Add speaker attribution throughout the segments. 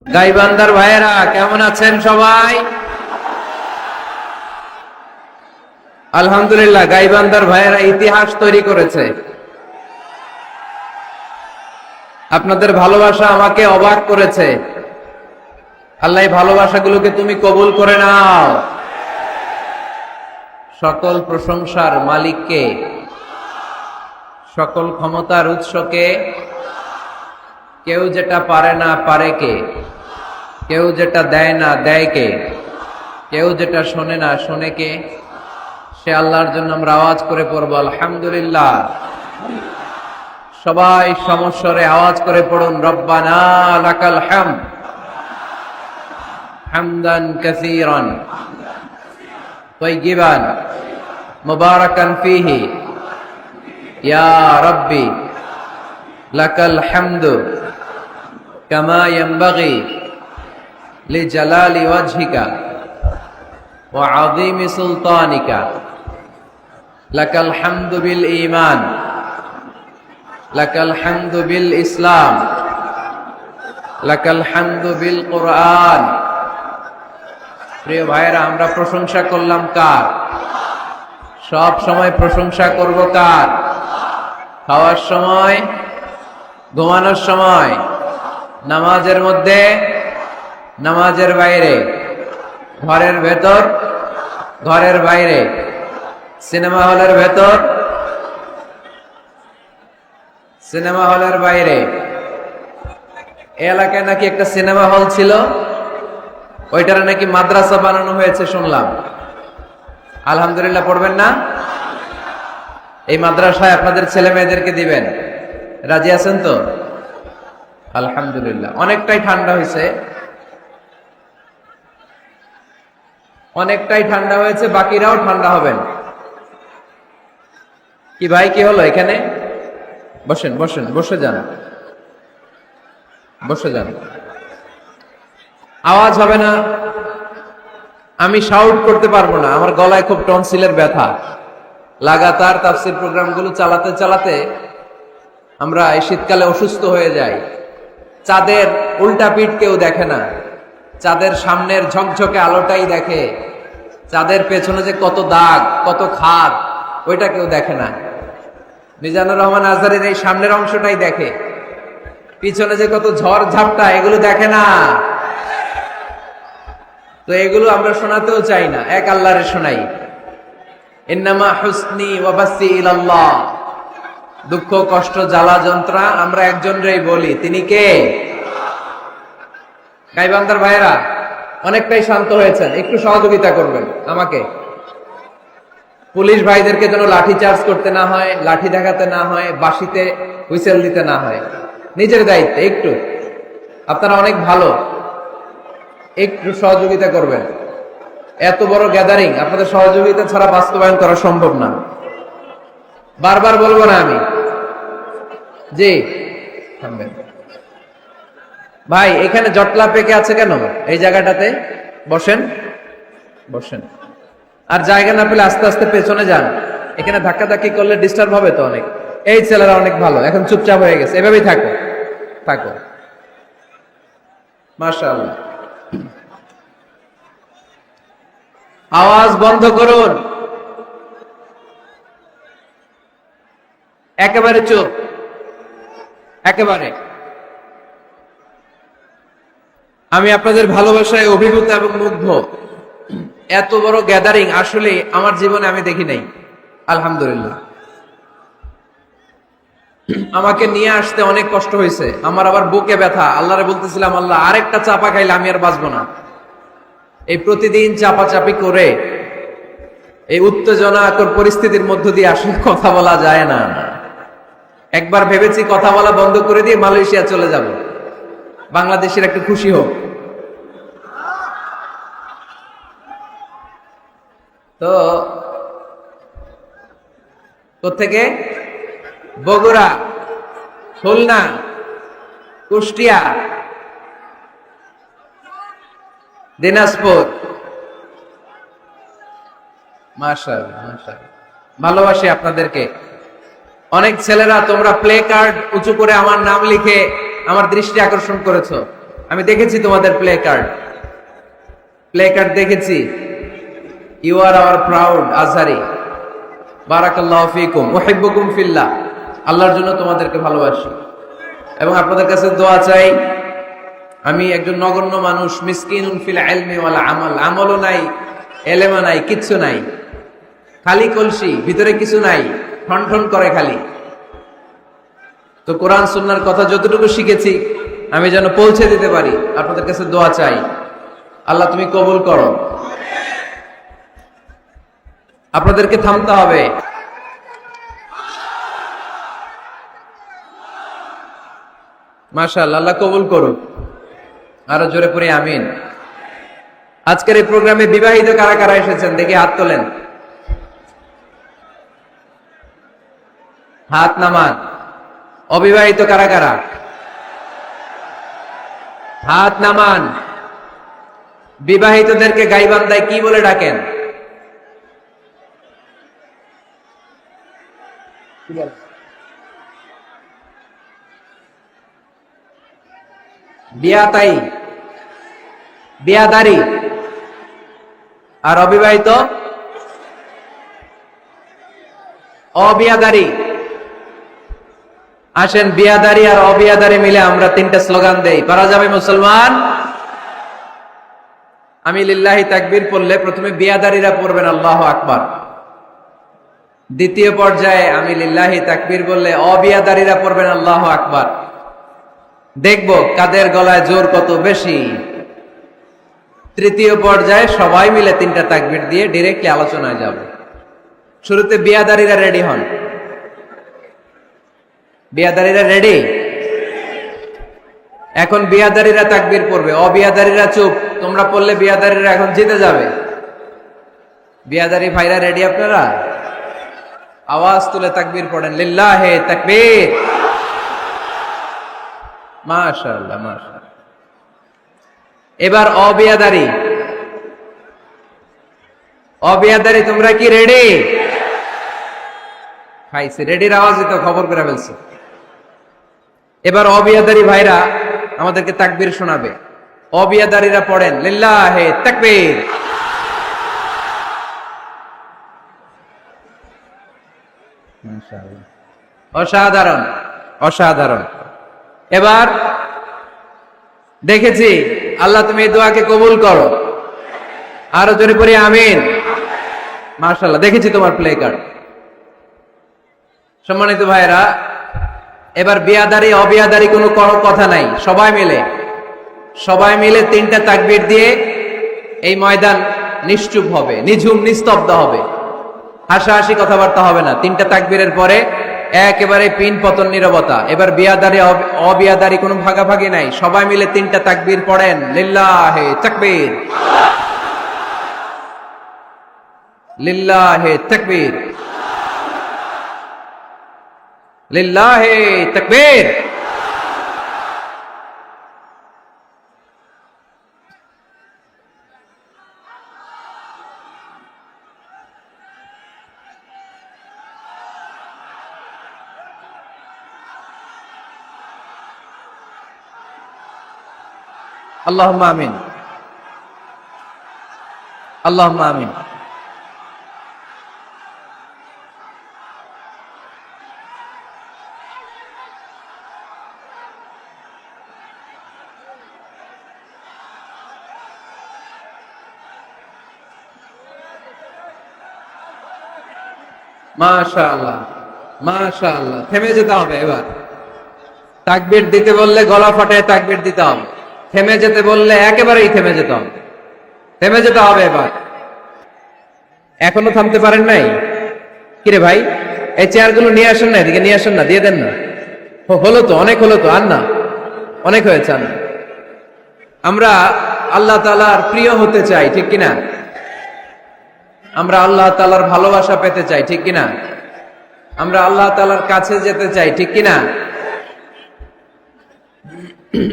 Speaker 1: গাইবান্দার ভাইয়েরা কেমন আছেন সবাই? আলহামদুলিল্লাহ, গাইবান্দার ভাইয়েরা ইতিহাস তৈরি করেছে। আপনাদের ভালোবাসা আমাকে অবাক করেছে। আল্লাহ এই ভালোবাসাগুলোকে তুমি কবুল করে নাও। সকল প্রশংসার মালিককে, সকল ক্ষমতার উৎসকে। কেউ যেটা পারে না পারে কে, কেউ যেটা দেয় না দেয় কে, কেউ যেটা শোনে না শোনে কে। সে আল্লাহর জন্য আমরা আওয়াজ করে পড়বো আলহামদুলিল্লাহ। সবাই সমস্বরে আওয়াজ করে পড়ুন রব্বানা লাকাল হামদ হামদান কাসীরান তাইয়িবান মুবারাকান ফীহি ইয়া রাব্বি লাকাল হামদু কামা ইয়ানবাগি লিজালালি ওয়াজহিকা ওয়া আযীমি সুলতানিকা। লাকাল হামদু বিল ঈমান, লাকাল হামদু বিল ইসলাম, লাকাল হামদু বিল কুরআন। প্রিয় ভাইরা, আমরা প্রশংসা করলাম কার? সব সময় প্রশংসা করব কার? খাওয়ার সময়, ঘুমানোর সময়, নামাজের মধ্যে, নামাজের বাইরে, ঘরের ভেতর, ঘরের বাইরে, সিনেমা হলের ভেতর, সিনেমা হলের বাইরে। এলাকায় নাকি একটা সিনেমা হল ছিল, ওইটার নাকি মাদ্রাসা বানানো হয়েছে শুনলাম। আলহামদুলিল্লাহ পড়বেন না? এই মাদ্রাসায় আপনাদের ছেলে মেয়েদেরকে দিবেন, রাজি আছেন তো? আলহামদুলিল্লাহ। অনেকটাই ঠান্ডা হয়েছে, অনেকটাই ঠান্ডা হয়েছে, বাকিরাও ঠান্ডা হবেন। কি ভাই, কি হলো এখানে? বসেন বসেন, বসে যান, বসে যান। আওয়াজ হবে না, আমি শাউট করতে পারবো না, আমার গলায় খুব টনসিলের ব্যথা। লাগাতার তাফসীর প্রোগ্রামগুলো চালাতে চালাতে আমরা এই শীতকালে অসুস্থ হয়ে যাই। চাঁদের উল্টা পিঠ কেউ দেখে না, চাঁদের সামনের ঝকঝকে আলোটাই দেখে। চাঁদের পেছনে যে কত দাগ, কত খাদ, ওইটা কেউ দেখে না। মিজানুর রহমান আজহারের এই সামনের অংশটাই দেখে, পিছনে যে কত ঝড় ঝাপটা, এগুলো দেখে না। তো এগুলো আমরা শোনাতেও চাই না, এক আল্লাহরে শোনাই। ইন্নামা হুসনি ওয়া বাসি ইলাল্লাহ। দুঃখ কষ্ট জ্বালা যন্ত্রণা আমরা একজনরেই বলি, তিনি কে? গাইবান্দার ভাইয়েরা অনেকটাই শান্ত হয়েছেন, একটু সহযোগিতা করবেন আমাকে। পুলিশ ভাইদেরকে যেন লাঠি চার্জ করতে না হয়, লাঠি দেখাতে না হয়, বাঁশিতে হুইসেল দিতে না হয়। নিজের দায়িত্বে একটু, আপনারা অনেক ভালো, একটু সহযোগিতা করবেন। এত বড় গ্যাদারিং, আপনাদের সহযোগিতা ছাড়া বাস্তবায়ন করা সম্ভব না। বারবার বলবো না আমি। জি থামবেন ভাই, এখানে জটলা পেকে আছে কেন? এই জায়গাটাতে বসেন, বসেন। আর জায়গা না পেলে আস্তে আস্তে পেছনে যান, এখানে ধাক্কাধাক্কি করলে ডিস্টার্ব হবে তো অনেক। এই ছেলেরা অনেক ভালো, এখন চুপচাপ হয়ে গেছে, এভাবেই থাকো, থাকো। মাশাআল্লাহ। আওয়াজ বন্ধ করুন, একেবারে চুপ, একেবারে। আমি আপনাদের ভালোবাসায় অভিভূত এবং মুগ্ধ। এত বড় গ্যাদারিং আসলে আমার জীবনে আমি দেখি নাই। আলহামদুলিল্লাহ। আমাকে নিয়ে আসতে অনেক কষ্ট হয়েছে, আমার আবার বুকে ব্যথা। আল্লাহরে বলতেছিলাম, আল্লাহ আরেকটা চাপা খাইলে আমি আর বাঁচবো না। এই প্রতিদিন চাপাচাপি করে এই উত্তেজনাকর পরিস্থিতির মধ্য দিয়ে আসলে কথা বলা যায় না। একবার ভেবেছি কথা বলা বন্ধ করে দিয়ে মালয়েশিয়া চলে যাব, বাংলাদেশের একটু খুশি হোক। তো কোত্থেকে? বগুড়া, খুলনা, কুষ্টিয়া, দিনাজপুর। মাশাআল্লাহ, মাশাআল্লাহ। ভালোবাসি আপনাদেরকে। অনেক ছেলেরা তোমরা প্লে কার্ড উঁচু করে আমার নাম লিখে আমার দৃষ্টি আকর্ষণ করেছো। আমি দেখেছি তোমাদের প্লে কার্ড দেখেছি। You are our proud Azhari, বারাকাল্লাহু ফিকুম, উহিব্বুকুম ফিল্লাহ। আল্লাহর জন্য তোমাদেরকে ভালোবাসি এবং আপনাদের কাছে দোয়া চাই। আমি একজন নগণ্য মানুষ, মিসকিনুন ফিল ইলমি ওয়াল আমাল, আমলও নাই, এলেমও নাই, কিচ্ছু নাই, খালি কলসি, ভিতরে কিছু নাই, ঠনঠন করে খালি। তো কোরআন সুন্নাহর কথা যতটুকু শিখেছি আমি যেন পৌঁছে দিতে পারি। আপনাদের কাছে দোয়া চাই, আল্লাহ তুমি কবুল করো। আপনাদেরকে থামতে হবে। মাশাআল্লাহ, আল্লাহ কবুল করুক। আরো জোরে পড়ি আমিন। আজকের এই প্রোগ্রামে বিবাহিত কারা কারা এসেছেন দেখি হাত তোলেন, হাত নামান। অবিবাহিত কারা কারা? হাত নামান। বিবাহিতদেরকে গাইবান্ধায় কি বলে ডাকেন? বিয়াতাই, বিয়াদারি। আর অবিবাহিত? অবিয়াদারি। আসেন বিয়াদারি আর অবিয়াদারি মিলে আমরা তিনটা স্লোগান দেই, পারা যাবে মুসলমান? আমি লিল্লাহি তাকবীর পড়লে প্রথমে বিয়াদারিরা পড়বেন আল্লাহু আকবার। দ্বিতীয় পর্যায়ে আমি লিল্লাহি তাকবীর বললে অবিয়াদারিরা পড়বেন আল্লাহু আকবার। দেখব কাদের গলায় জোর কত বেশি। তৃতীয় পর্যায়ে সবাই মিলে তিনটা তাকবীর দিয়ে ডিরেক্টলি আলোচনায় যাব। শুরুতে বিয়াদারিরা রেডি হন। বিয়াদারিরা রেডি? এখন বিয়াদারিরা তাকবীর পড়বে, অবিয়াদারিরা চুপ। তোমরা পড়লে বিয়াদারিরা এখন জিতে যাবে। বিয়াদারি ভাইরা রেডি আপনারা? আওয়াজ তুলে তাকবীর পড়েন, লিল্লাহে তাকবীর। মাশাআল্লাহ, মাশাআল্লাহ। এবার অবিয়াদারি, অবিয়াদারি তোমরা কি রেডি? খাইছে, রেডির আওয়াজই তো খবর করে ফেলছে। এবার অবিয়াদারি ভাইরা আমাদেরকে তাকবীর শোনাবে। অবিয়াদারিরা পড়েন, লিল্লাহে তাকবীর। মাশাআল্লাহ, অসাধারণ, অসাধারণ। এবার দেখেছি, আল্লাহ তুমি এই দোয়াকে কবুল করো। আরো জোরে পড়ি আমিন। মাশাআল্লাহ, দেখেছি তোমার প্লে কার্ড। সম্মানিত ভাইরা, এবার বিয়াদারি অবিয়াদারি কোনো কথা নাই, সবাই মিলে তিনটা তাকবীর দিয়ে এই ময়দান নিশ্চুপ হবে, নিঝুম নিস্তব্ধ হবে, হাসাহাসি কথাবার্তা হবে না। তিনটা তাকবীরের পরে একেবারে পিন পতন নীরবতা। এবার বিয়াদারি অবিয়াদারি কোনো ভাগাভাগি নাই, সবাই মিলে তিনটা তাকবীর পড়েন, লিল্লাহে তাকবীর, লিল্লাহে তাকবীর, লিল্লাহে তাকবীর। আল্লাহুম্মা আমিন, আল্লাহুম্মা আমিন। মাশাআল্লাহ, মাশাআল্লাহ। থেমে যেতে হবে। এবার তাকবীর দিতে বললে গলা ফাটায় তাকবীর দিতে হবে, থেমে যেতে বললে একেবারেই থেমে যেতে হবে, থেমে যেতে হবে। এবার এখনো থামতে পারেন নাই? কিরে ভাই, এই চেয়ারগুলো নিয়ে আসেন না, এদিকে নিয়ে আসেন না, দিয়ে দেন না। হলো তো, অনেক হলো তো, আর না, অনেক হয়েছে। আমরা আল্লাহ তাআলার প্রিয় হতে চাই, ঠিক কিনা? আমরা আল্লাহ তাআলার ভালোবাসা পেতে চাই, ঠিক কিনা? আমরা আল্লাহ তাআলার কাছে যেতে চাই, ঠিক কিনা?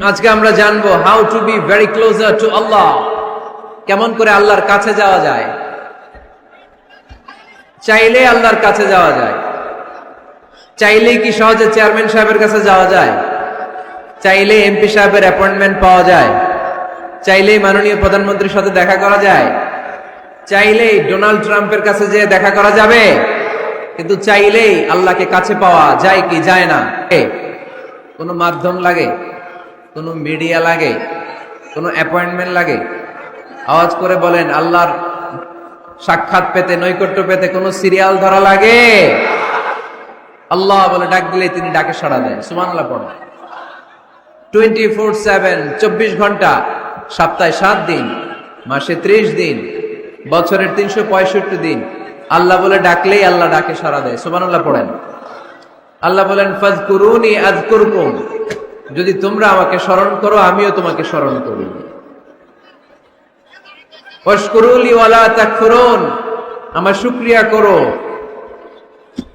Speaker 1: আজকে আমরা জানবো how to be very closer to Allah. কেমন করে আল্লাহর কাছে যাওয়া যায়। চাইলে আল্লাহর কাছে যাওয়া যায়, চাইলেই কি সহজে চেয়ারম্যান সাহেবের কাছে যাওয়া যায়? চাইলেই এমপি সাহেবের অ্যাপয়েন্টমেন্ট পাওয়া যায়, চাইলেই মাননীয় প্রধানমন্ত্রীর সাথে দেখা করা যায়, চাইলেই ডোনাল্ড ট্রাম্পের কাছে যে দেখা করা যাবে, কিন্তু চাইলেই আল্লাহকে কাছে পাওয়া যায় কি যায় না? কোনো মাধ্যম লাগে, কোনো মিডিয়া লাগে, কোনো অ্যাপয়েন্টমেন্ট লাগে? আওয়াজ করে বলেন, আল্লাহর সাক্ষাৎ পেতে, নৈকট্য পেতে কোনো সিরিয়াল ধরা লাগে? আল্লাহ বলে ডাক দিলে তিনি ডাকে সাড়া দেন। সুবহানাল্লাহ পড়ে। 24/7, 24 ঘন্টা, সপ্তাহে 7 দিন, মাসে 30 দিন, বছরের 365 দিন আল্লাহ বলে ডাকলেই আল্লাহ ডাকে সাড়া দেয়। সুবহানাল্লাহ পড়েন। আল্লাহ বলেন, ফাযকুরুনি আযকুরকুম, যদি তোমরা আমাকে স্মরণ করো আমিও তোমাকে স্মরণ করি। ওয়াশকুরুলি ওয়ালা তাকফুরুন, আমার শুকরিয়া করো,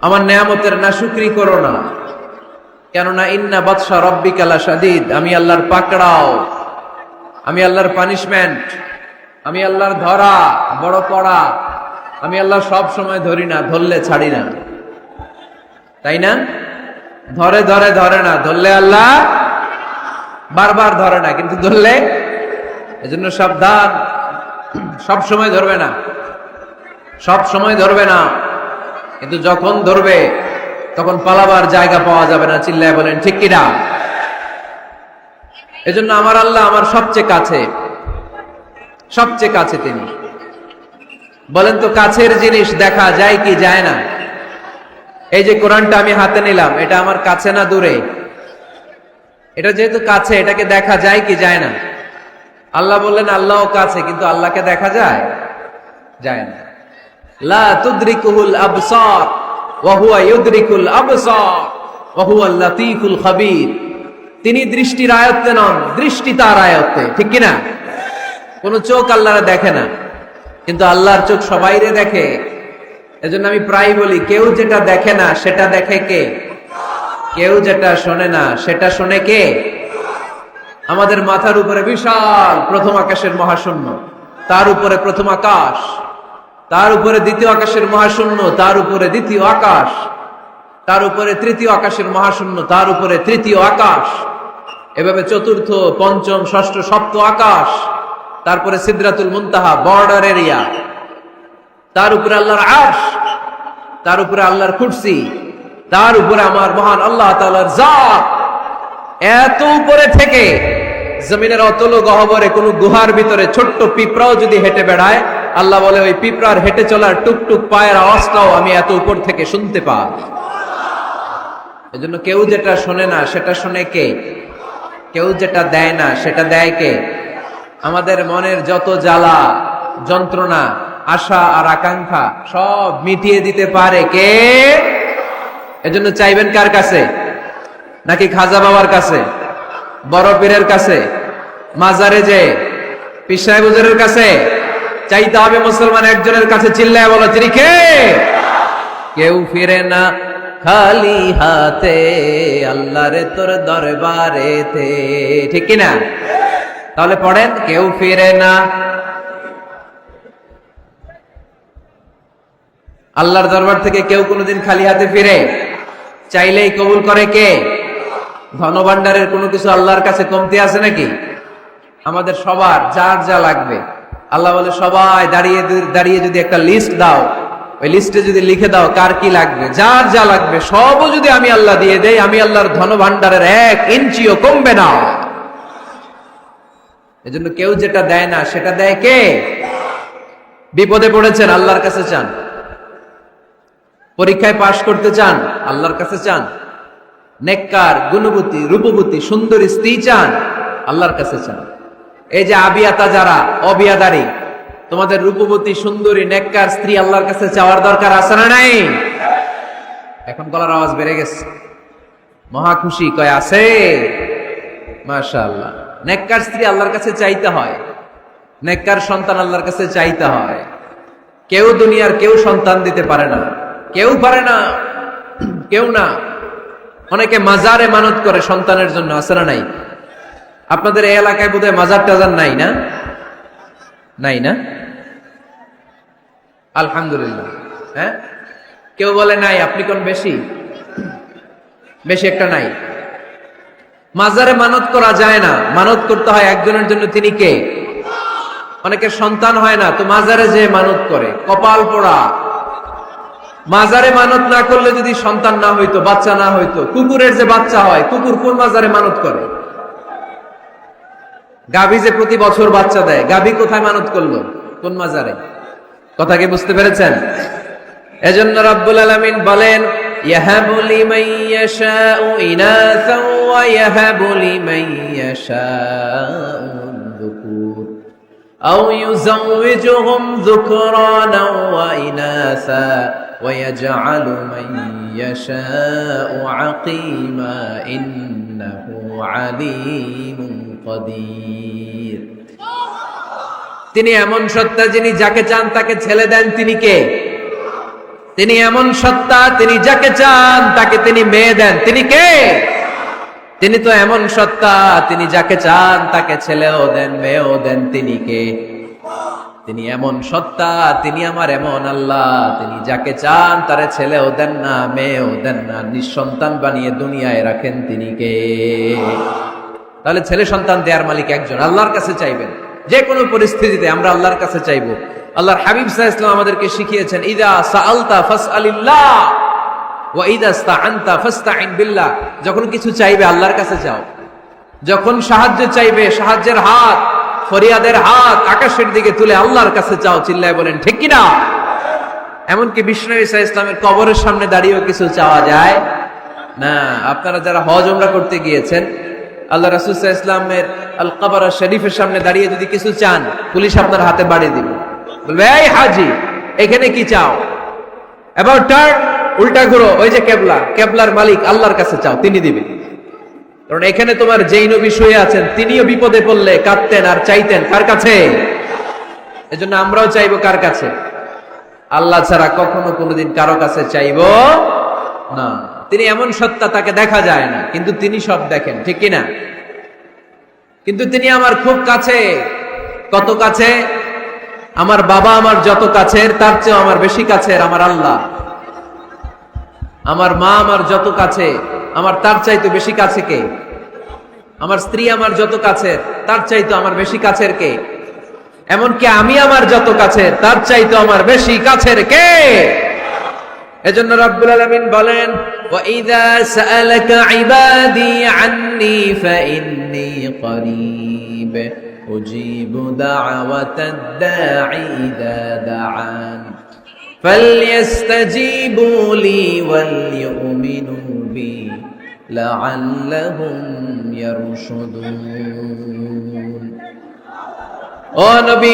Speaker 1: আমার নেয়ামতের নাশুকরি করো না। কেননা ইন্না বাতশা রাব্বিকা লাশাদীদ, আমি আল্লাহর পাকড়াও, আমি আল্লাহর পানিশমেন্ট, আমি আল্লাহর ধরা বড় কড়া। আমি আল্লাহ সব সময় ধরি না, ধরলে ছাড়ি না, তাই না? ধরে ধরে ধরে না, ধরলে আল্লাহ বারবার ধরে না, কিন্তু ধরলে, এজন্য সাবধান। সব সময় ধরবে না, সব সময় ধরবে না, কিন্তু যখন ধরবে তখন পালাবার জায়গা পাওয়া যাবে না। চিল্লায় বলেন ঠিক কিনা? এজন্য আমার আল্লাহ আমার সবচেয়ে কাছে, সবচেয়ে কাছে তিনি। বলেন তো, কাছের জিনিস দেখা যায় কি যায় না? এই যে কোরআনটা আমি হাতে নিলাম, এটা আমার কাছে না দূরে? এটা যেহেতু কাছে, এটাকে দেখা যায় কি যায় না? আল্লাহ বললেন আল্লাহও কাছে, কিন্তু আল্লাহকে দেখা যায়? যায় না। লা তুদরিকুহুল আবসার ওয়া হুয়া ইউদরিকুল আবসার ওয়া হুয়াল লাতীফুল খাবীর। তিনি দৃষ্টির আয়ত্তে নন, দৃষ্টি তার আয়ত্তে, ঠিক কি না? কোন চোখ আল্লাহরে দেখে না, কিন্তু আল্লাহর চোখ সবাইরে দেখে। এজন্য আমি প্রায় বলি, কেউ যেটা দেখে না সেটা দেখে কে? কেউ যেটা শোনে না সেটা শোনে কে? আমাদের মাথার উপরে বিশাল প্রথম আকাশের মহাশূন্য, তার উপরে প্রথম আকাশ, তার উপরে দ্বিতীয় আকাশের মহাশূন্য, তার উপরে দ্বিতীয় আকাশ, তার উপরে তৃতীয় আকাশের মহাশূন্য, তার উপরে তৃতীয় আকাশ, এভাবে চতুর্থ, পঞ্চম, ষষ্ঠ, সপ্ত আকাশ, তারপরে সিদরাতুল মুনতাহা, বর্ডার এরিয়া, তার উপরে আল্লাহর আরশ, তার উপরে আল্লাহর কুরসি, তার উপরে আমার মহান আল্লাহ তাআলার জাত। এত উপরে থেকে জমিনের অতল গহ্বরে কোন গুহার ভিতরে ছোট্ট পিঁপড়াও যদি হেঁটে বেড়ায়, আল্লাহ বলে ওই পিঁপড়ার হেঁটে চলার টুকটুক পায়ের আওয়াজটাও আমি এত উপর থেকে শুনতে পাই। এজন্য কেউ যেটা শোনে না সেটা শোনে কে? কেউ যেটা দেয় না সেটা দেয় কে? আমাদের মনের যত জ্বালা যন্ত্রণা, আশা আর আকাঙ্ক্ষা সব মিটিয়ে দিতে পারে কে? এজন্য চাইবেন কার কাছে? নাকি খাজা বাবার কাছে, বড় পীরের কাছে, মাজারে যে পীর সাহেব হুজুরের কাছে? চাইতে হবে মুসলমান একজনের কাছে। চিল্লায় বলো তিনি কে? কেউ ফিরে না খালি হাতে, আল্লাহরে তোর দরবারেতে, ঠিক কিনা? তাহলে পড়েন, কেউ ফিরে না। আল্লাহর দরবার থেকে কেউ কোনোদিন খালি হাতে ফিরে? চাইলেই কবুল করে কে? ধনভাণ্ডারের কোনো কিছু আল্লাহর কাছে কমতি আছে নাকি? আমাদের সবার যার যা লাগবে, আল্লাহ বলে সবাই দাঁড়িয়ে দাঁড়িয়ে যদি একটা লিস্ট দাও, ওই লিস্টে যদি লিখে দাও কার কি লাগবে, যার যা লাগবে সবও যদি আমি আল্লাহ দিয়ে দেই, আমি আল্লাহর ধনভাণ্ডারের 1 ইঞ্চিও কমবে না। এজন্য কেউ যেটা দেয় না সেটা দেয় কে? বিপদে পড়েছেন, আল্লাহর কাছে চান। পরীক্ষায় পাশ করতে চান, আল্লাহর কাছে চান। নেককার, গুণবতী, রূপবতী, সুন্দরী স্ত্রী চান, আল্লাহর কাছে চান। এই যে আবিয়াতা যারা অবিয়াদারি, তোমাদের রূপবতী, সুন্দরী, নেককার স্ত্রী আল্লাহর কাছে চাওয়ার দরকার আছে না নাই? এখন গলার আওয়াজ বেড়ে গেছে, মহা খুশি, কয় আছে। মাশাআল্লাহ। নেককার স্ত্রী আল্লাহর কাছে চাইতে হয়, নেককার সন্তান আল্লাহর কাছে চাইতে হয়। কেউ দুনিয়ার কেউ সন্তান দিতে পারে না, কেউ পারে না, কেউ না। অনেকে মাজারে মানত করে সন্তানের জন্য, আছে না নাই? আপনাদের এই এলাকায় বোধহয় মাজার টাজার নাই না? নাই না? আলহামদুলিল্লাহ। হ্যাঁ, কেউ বলে নাই, আপনি কোন বেশি? বেশি একটা নাই। মাজারে মানত করা যায় না, মানত করতে হয় একজনের জন্য, তিনি কে? অনেকের সন্তান হয় না, তো মাজারে যে মানত করে, কপাল পোড়া। মাজারে মানত না করলে যদি সন্তান না হইতো, বাচ্চা না হইতো, কুকুরের যে বাচ্চা হয়, কুকুর কোন মাজারে মানত করে? গাভী যে প্রতি বছর বাচ্চা দেয়, গাভী কোথায় মানত করলো? কোন মাজারে? কথা কি বুঝতে পেরেছেন? এজন্য রাব্বুল আলামিন বলেন, ইয়াহাবু লিমান ইয়াশাউ ইনাসাও ওয়া ইয়াহাবু লিমান ইয়াশাউ যুকুর আও ইউযাওয়িজুহুম যুকরানাও ওয়া ইনাসা ওয়া ইয়াজআলু মান ইয়াশাউ আকিমা ইন্নাহু আলীমুন কাদির। তিনি এমন সত্তা, যিনি যাকে চান তাকে ছেলে দেন। তিনি কে? তিনি এমন সত্তা, তিনি যাকে চান তাকে তিনি মেয়ে দেন। তিনি কে? তিনি তো এমন সত্তা, তিনি যাকে চান তাকে ছেলেও দেন, মেয়েও দেন। তিনি কে? তিনি এমন সত্তা, তিনি আমার এমন আল্লাহ, তিনি যাকে চান তারে ছেলেও দেন না, মেয়েও দেন না, নিঃসন্তান বানিয়ে দুনিয়ায় রাখেন। তিনি কে? তাহলে ছেলে সন্তান দেয়ার মালিক একজন। আল্লাহর কাছে চাইবেন যে কোনো পরিস্থিতিতে, আমরা আল্লাহর কাছে চাইবো। আল্লাহর হাবিব সাল্লাল্লাহু আলাইহি ওয়াসাল্লাম আমাদেরকে শিখিয়েছেন, ইযা সাআলতা ফাসআলিল্লাহ ওয়া ইযা ইসতাআনতা ফাসতাইন বিল্লাহ। যখন কিছু চাইবে আল্লাহর কাছে চাও, যখন সাহায্য চাইবে সাহায্যের হাত, ফরিয়াদের হাত আকাশের দিকে তুলে আল্লাহর কাছে চাও। চিল্লায় বলেন ঠিক কি না? এমনকি বিষ্ণু নবী সাল্লাল্লাহু আলাইহি ওয়াসাল্লামের কবরের সামনে দাঁড়িয়েও কিছু চাওয়া যায় না। আপনারা যারা হজ উমরা করতে গিয়েছেন, আল্লাহ রাসূল সাল্লাল্লাহু আলাইহি ওয়াসাল্লামের আল কবর শরীফের সামনে দাঁড়িয়ে যদি কিছু চান, পুলিশ আপনার হাতে বাড়ি দিবে, বলবে এই হাজি এখানে কি চাও? অ্যাবাউট টার্ন, উল্টা ঘুরো, ওই যে কেবলা, কেবলার মালিক আল্লাহর কাছে চাও, তিনি দিবেন। কারণ এখানে তোমার যেই নবী শুয়ে আছেন, তিনিও বিপদে পড়লে কাঁদতেন আর চাইতেন কার কাছে? এজন্য আমরাও চাইবো কার কাছে? আল্লাহ ছাড়া কখনো কোনোদিন কারো কাছে চাইবো না। তিনি এমন সত্তা, তাকে দেখা যায় না, কিন্তু তিনি সব দেখেন, ঠিক কিনা? কিন্তু তিনি আমার খুব কাছে। কত কাছে? আমার বাবা আমার যত কাছের, তার চেয়ে আমার বেশি কাছের আমার আল্লাহ। আমার মা আমার যত কাছে, আমার তার চাইতে বেশি কাছে কে? আমার স্ত্রী আমার যত কাছের, তার চাইতে আমার বেশি কাছের কে? এমনকি আমি আমার যত কাছের, তার চাইতে আমার বেশি কাছের কে? এজন্য রাব্বুল আলামিন বলেন, ওয়া ইযা সাআলাকা ইবাদি আন্নী ফাইন্নী করিব উজিবু দাওয়াতাদ দাঈ ইযা দাআন ফালইস্তাজিবু লি ওয়াল ইউমিনু বি লাআল্লাহুম ইয়ারশুদুন। ও নবী,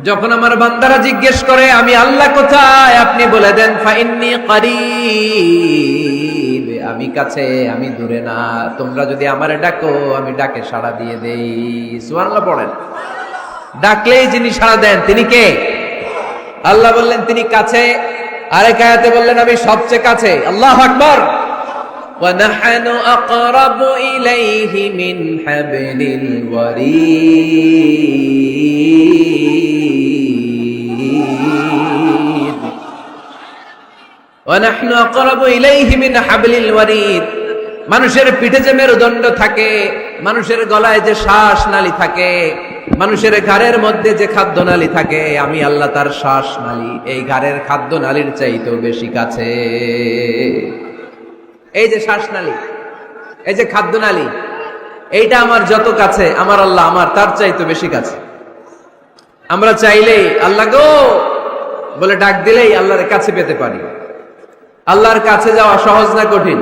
Speaker 1: যখন আমার বান্দারা জিজ্ঞেস করে আমি আল্লাহ কোথায়, আপনি বলে দেন ফাইন্নী করিব, আমি কাছে, আমি দূরে না। তোমরা যদি আমারে ডাকো, আমি ডাকে সাড়া দিয়ে দেই। সুবহানাল্লাহ পড়েন। ডাকলেই যিনি সাড়া দেন তিনি কে? আল্লাহ বললেন তিনি কাছে। আরেক আয়াতে বললেন আমি সবচেয়ে কাছে। আল্লাহু আকবার। ওয়া নাহনু আকরাবু ইলাইহি মিন হাবলিল ওয়ারিদ। ওয়া নাহনু আকরাবু ইলাইহি মিন হাবলিল ওয়ারিদ। মানুষের পিঠে যে মেরুদণ্ড থাকে, মানুষের গলায় যে শ্বাস নালী থাকে, মানুষের ঘাড়ের মধ্যে যে খাদ্য নালী থাকে, আমি আল্লাহ তার শ্বাস নালী এই ঘাড়ের খাদ্য নালীর চাইতেও বেশি কাছে। এই যে শ্বাস নালী, এই যে খাদ্য নালী, এইটা আমার যত কাছে, আমার আল্লাহ আমার তার চাইতেও বেশি কাছে। আমরা চাইলেই আল্লাহ গো বলে ডাক দিলেই আল্লাহর কাছে পেতে পারি। আল্লাহর কাছে যাওয়া সহজ না কঠিন?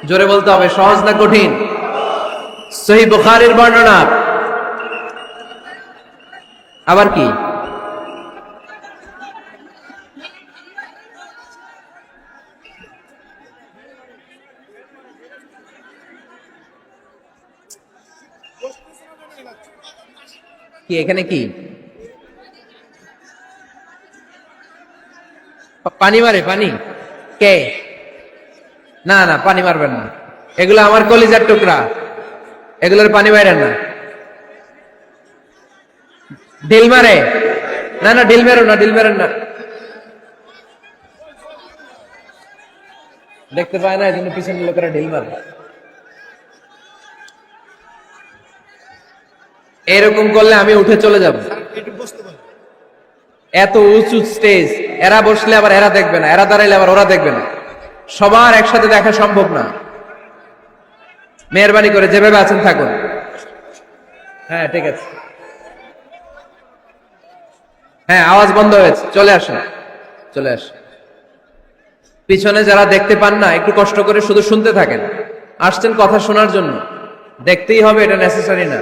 Speaker 1: জোরে বলতে হবে, সহজ না কঠিন? সহিহ বুখারীর বর্ণনা। আবার কি? কি এখানে কি পানি মারে? পানি কে? না না, পানি মারবেন না, এগুলো আমার কলিজার টুকরা, এগুলোর পানি মারেন না। ঢিল মারে? না না, ঢিল মেরো না, ঢিল মেরেন না। দেখতে পায় না, এই জন্য পিছনের লোকেরা ঢিল মারে। এরকম করলে আমি উঠে চলে যাব। এত উঁচু স্টেজ, এরা বসলে আবার এরা দেখবে না, এরা দাঁড়াইলে আবার ওরা দেখবে না, সবার একসাথে দেখা সম্ভব না। মেহরবানি করে যেভাবে আছেন থাকুন। হ্যাঁ ঠিক আছে, হ্যাঁ আওয়াজ বন্ধ হয়েছে, চলে আসুন, চলে আসুন। পিছনে যারা দেখতে পান না, একটু কষ্ট করে শুধু শুনতে থাকেন। আসছেন কথা শোনার জন্য, দেখতেই হবে এটা নেসেসারি না।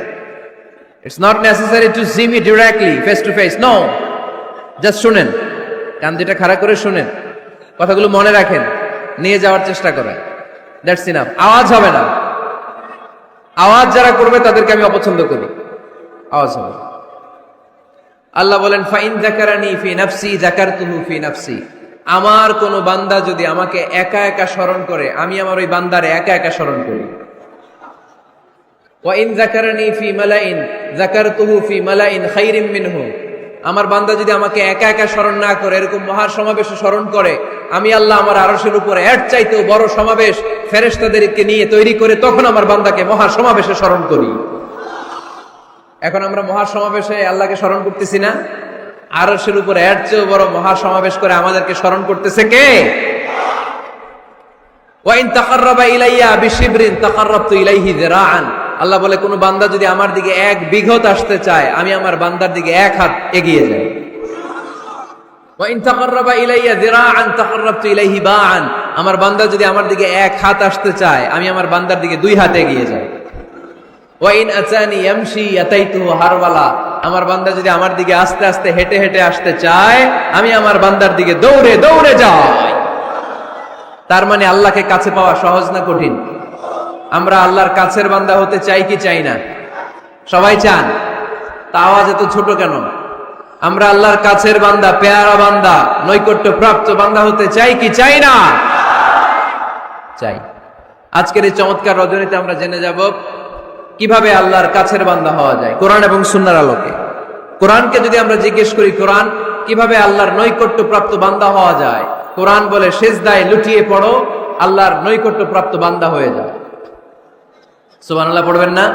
Speaker 1: It's not necessary to see me directly face to face, no, just শুনেন, কান দুটা খাড়া করে শুনেন, কথাগুলো মনে রাখেন, নিয়ে যাওয়ার চেষ্টা করেন, দ্যাটস ইনাফ। আওয়াজ হবে না, আওয়াজ যারা করবে তাদেরকে আমি অপছন্দ করি, আওয়াজ হবে। আল্লাহ বলেন ফাইন যাকারানি ফি নাফসি যাকারতুহু ফি নাফসি, আমার কোন বান্দা যদি আমাকে একা একা স্মরণ করে, আমি আমার ওই বান্দারে একা একা স্মরণ করি। ওয়া ইন যাকারানি ফি মালাইন যাকারতুহু ফি মালাইন খাইরিম মিনহু, আমার বান্দা যদি আমাকে একা একা স্মরণ না করে, এরকম মহা সমাবেশে স্মরণ করে, আমি আল্লাহ আমার আরশের উপরে এর চাইতেও বড় সমাবেশ ফেরেশতাদেরকে নিয়ে তৈরি করে তখন আমার বান্দাকে মহা সমাবেশে স্মরণ করি। এখন আমরা মহা সমাবেশে আল্লাহকে স্মরণ করতেছি না? আরশের উপরে এর চেয়েও বড় মহা সমাবেশ করে আমাদেরকে স্মরণ করতেছে কে? ওয়া ইন তাকাররাবা ইলাইয়া বিশিবরিন তাকাররাবতু ইলাইহি যিরাআন, আল্লাহ বলে কোন বান্দা যদি আমার দিকে এক বিঘত আসতে চায়, আমি আমার বান্দার দিকে এক হাত এগিয়ে যাই। ওয়া ইন তাকাররাবা ইলাইয়া যিরাআন তাকাররাবতু ইলাইহি বাআন, আমার বান্দা যদি আমার দিকে এক হাত আসতে চায়, আমি আমার বান্দার দিকে দুই হাত এগিয়ে যাই। ওয়া ইন আতানি ইয়ামশি আতাইতুহু হারওয়ালা, আমার বান্দা যদি আমার দিকে আস্তে আস্তে হেঁটে হেঁটে আসতে চায়, আমি আমার বান্দার দিকে দৌড়ে দৌড়ে যাই। তার মানে আল্লাহকে কাছে পাওয়া সহজ না কঠিন? আমরা আল্লাহর কাছের বান্দা হতে চাই কি চাই না? সবাই চান। তা আওয়াজ এত ছোট কেন? আমরা আল্লাহর কাছের বান্দা, পেয়ারা বান্দা, নৈকট্য প্রাপ্ত বান্দা হতে চাই কি চাই না? চাই। আজকের এই চমৎকার রজনীতে আমরা জেনে যাব কিভাবে আল্লাহর কাছের বান্দা হওয়া যায় কোরআন এবং সুন্নাহর আলোকে। কোরআনকে যদি আমরা জিজ্ঞেস করি, কোরআন কিভাবে আল্লাহর নৈকট্য প্রাপ্ত বান্দা হওয়া যায়, কোরআন বলে সিজদায় লুটিয়ে পড়ো, আল্লাহর নৈকট্য প্রাপ্ত বান্দা হয়ে যাও। সুবহানাল্লাহ পড়বেন না?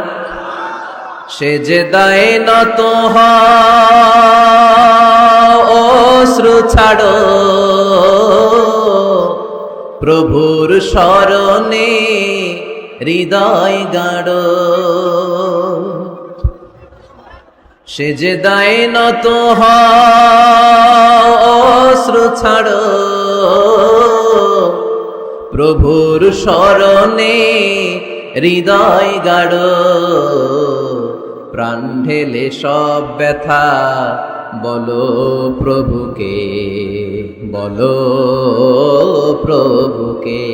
Speaker 1: সিজদায় নত হও, অশ্রু ছাড়ো, প্রভুর শরণে হৃদয় গাড়ো। সিজদায় নত হও, অশ্রু ছাড়ো, প্রভুর শরণে হৃদয় গাড়ো। প্রাণ ঢেলে সব ব্যথা বলো প্রভুকে, বলো প্রভুকে।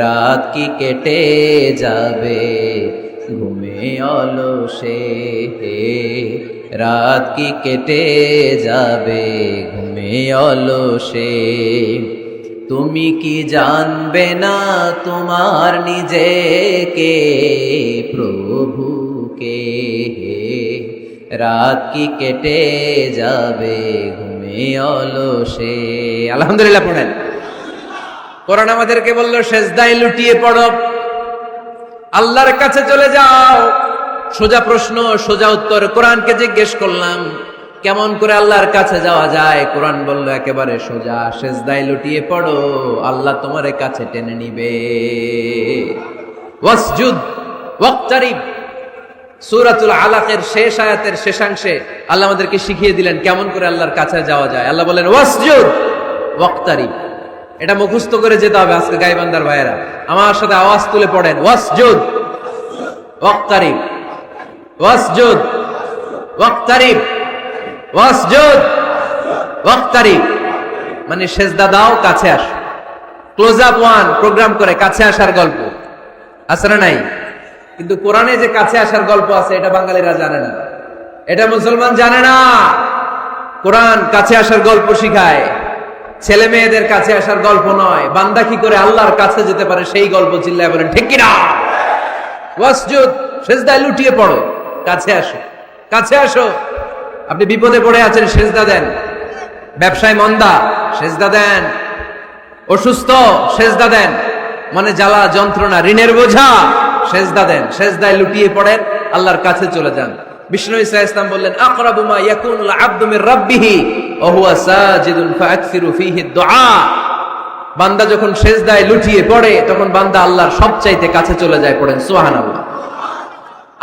Speaker 1: রাত কি কেটে যাবে ঘুমে অলসে, রাত কি কেটে যাবে ঘুমে অলসে। তুমি কি জানবে না তোমার নিজেকে, প্রভুকে। রাত কি কেটে যাবে ঘুমে অলসে। আলহামদুলিল্লাহ পড়েন। কোরআন আমাদেরকে বললো সিজদায় লুটিয়ে পড়ো, আল্লাহর কাছে চলে যাও। সোজা প্রশ্ন, সোজা উত্তর। কোরআনকে জিজ্ঞেস করলাম কেমন করে আল্লাহর কাছে যাওয়া যায়, কোরআন বলল একেবারে সোজা, সিজদায় লুটিয়ে পড়ো, আল্লাহ তোমার কাছে টেনে নিবে। ওয়াসজুদ ওয়াকতারিব, সূরাতুল আলাকের শেষ আয়াতের শেষাংশে আল্লাহ আমাদেরকে শিখিয়ে দিলেন কেমন করে আল্লাহর কাছে যাওয়া যায়। আল্লাহ বলেন ওয়াসজুদ ওয়াকতারিব। এটা মুখস্থ করে যেতে হবে আজকে গাইবান্দার ভাইয়েরা, আমার সাথে আওয়াজ তুলে পড়েন ওয়াসজুদ ওয়াকতারিব, ওয়াসজুদ ওয়াকতারিব, ওয়াসজুদ ওয়াকতারিব। মানে সিজদা দাও, কাছে আসো। ক্লোজ আপ ওয়ান প্রোগ্রাম করে কাছে আসার গল্প আছে না নাই? কিন্তু কোরআনে যে কাছে আসার গল্প আছে এটা বাঙালিরা জানে না, এটা মুসলমান জানে না। কোরআন কাছে আসার গল্প শিখায়, ছেলে মেয়েদের কাছে আসার গল্প নয়। বান্দা কি করে আল্লাহর কাছে যেতে পারে সেই গল্প। চিল্লায় বলেন ঠিক কিনা? ওয়াসজুদ, সিজদায় লুটিয়ে পড়ো, কাছে আসো, কাছে আসো। আপনি বিপদে পড়ে আছেন, সিজদা দেন। ব্যবসায় মন্দা, সিজদা দেন। অসুস্থ, সিজদা দেন। মনে জ্বালা যন্ত্রণা, ঋণের বোঝা, সেজদা দেন, সেজদায় লুটিয়ে পড়েন, আল্লাহর কাছে চলে যান। বিষ্ণু ইসা ইসলাম বললেন, আকরাবু মা ইয়াকুনুল আবদু মির রাব্বিহি ওয়া হুয়া সাজিদুন ফাআকসিরু ফীহি দুআ। বান্দা যখন সেজদায় লুটিয়ে পড়ে তখন বান্দা আল্লাহর সবচাইতে কাছে চলে যায়, পড়েন সুবহানাল্লাহ।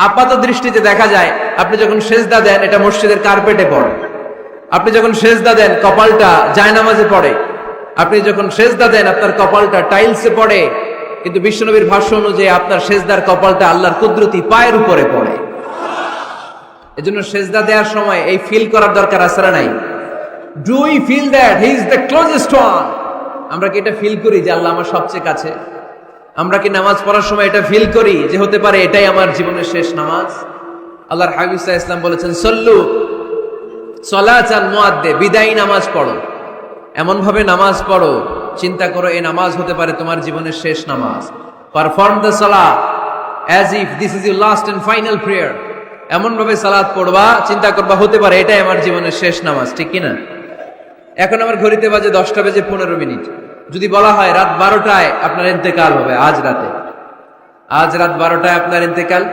Speaker 1: আপাত দৃষ্টিতে দেখা যায় আপনি যখন সেজদা দেন এটা মসজিদের কার্পেটে পড়ে, আপনি যখন সেজদা দেন কপালটা জায়নামাজে পড়ে, আপনি যখন সেজদা দেন আপনার কপালটা টাইলসে পড়ে, কিন্তু বিশ্বনবীর ভাষ্য অনুযায়ী আপনার সেজদার কপালটা আল্লাহর কুদরতি পায়ের উপরে পড়ে। এজন্য সেজদা দেওয়ার সময় এই ফিল করার দরকার আছে না নাই? Do we feel that he is the closest one? আমরা কি এটা ফিল করি যে আল্লাহ আমার সবচেয়ে কাছে? আমরা কি নামাজ পড়ার সময় এটা ফিল করি যে হতে পারে এটাই আমার জীবনের শেষ নামাজ? আল্লাহর হাবিব সাল্লাল্লাহু আলাইহি ওয়াসাল্লাম বলেছেন, সল্লু সলাতান মুআদ্দে, বিদায়ী নামাজ পড়ো, এমন ভাবে নামাজ পড়ো চিন্তা করো এই নামাজ হতে পারে তোমার জীবনের শেষ নামাজ। পারফর্ম দ্য সালাত as if this is your last and final prayer. এমন ভাবে সালাত পড়বা, চিন্তা করবা হতে পারে এটাই আমার জীবনের শেষ নামাজ, ঠিক কিনা? এখন আমার ঘড়িতে বাজে 10:15। যদি বলা হয় রাত 12টায় আপনার ইন্তেকাল হবে, আজ রাত 12টায় আপনার ইন্তেকাল,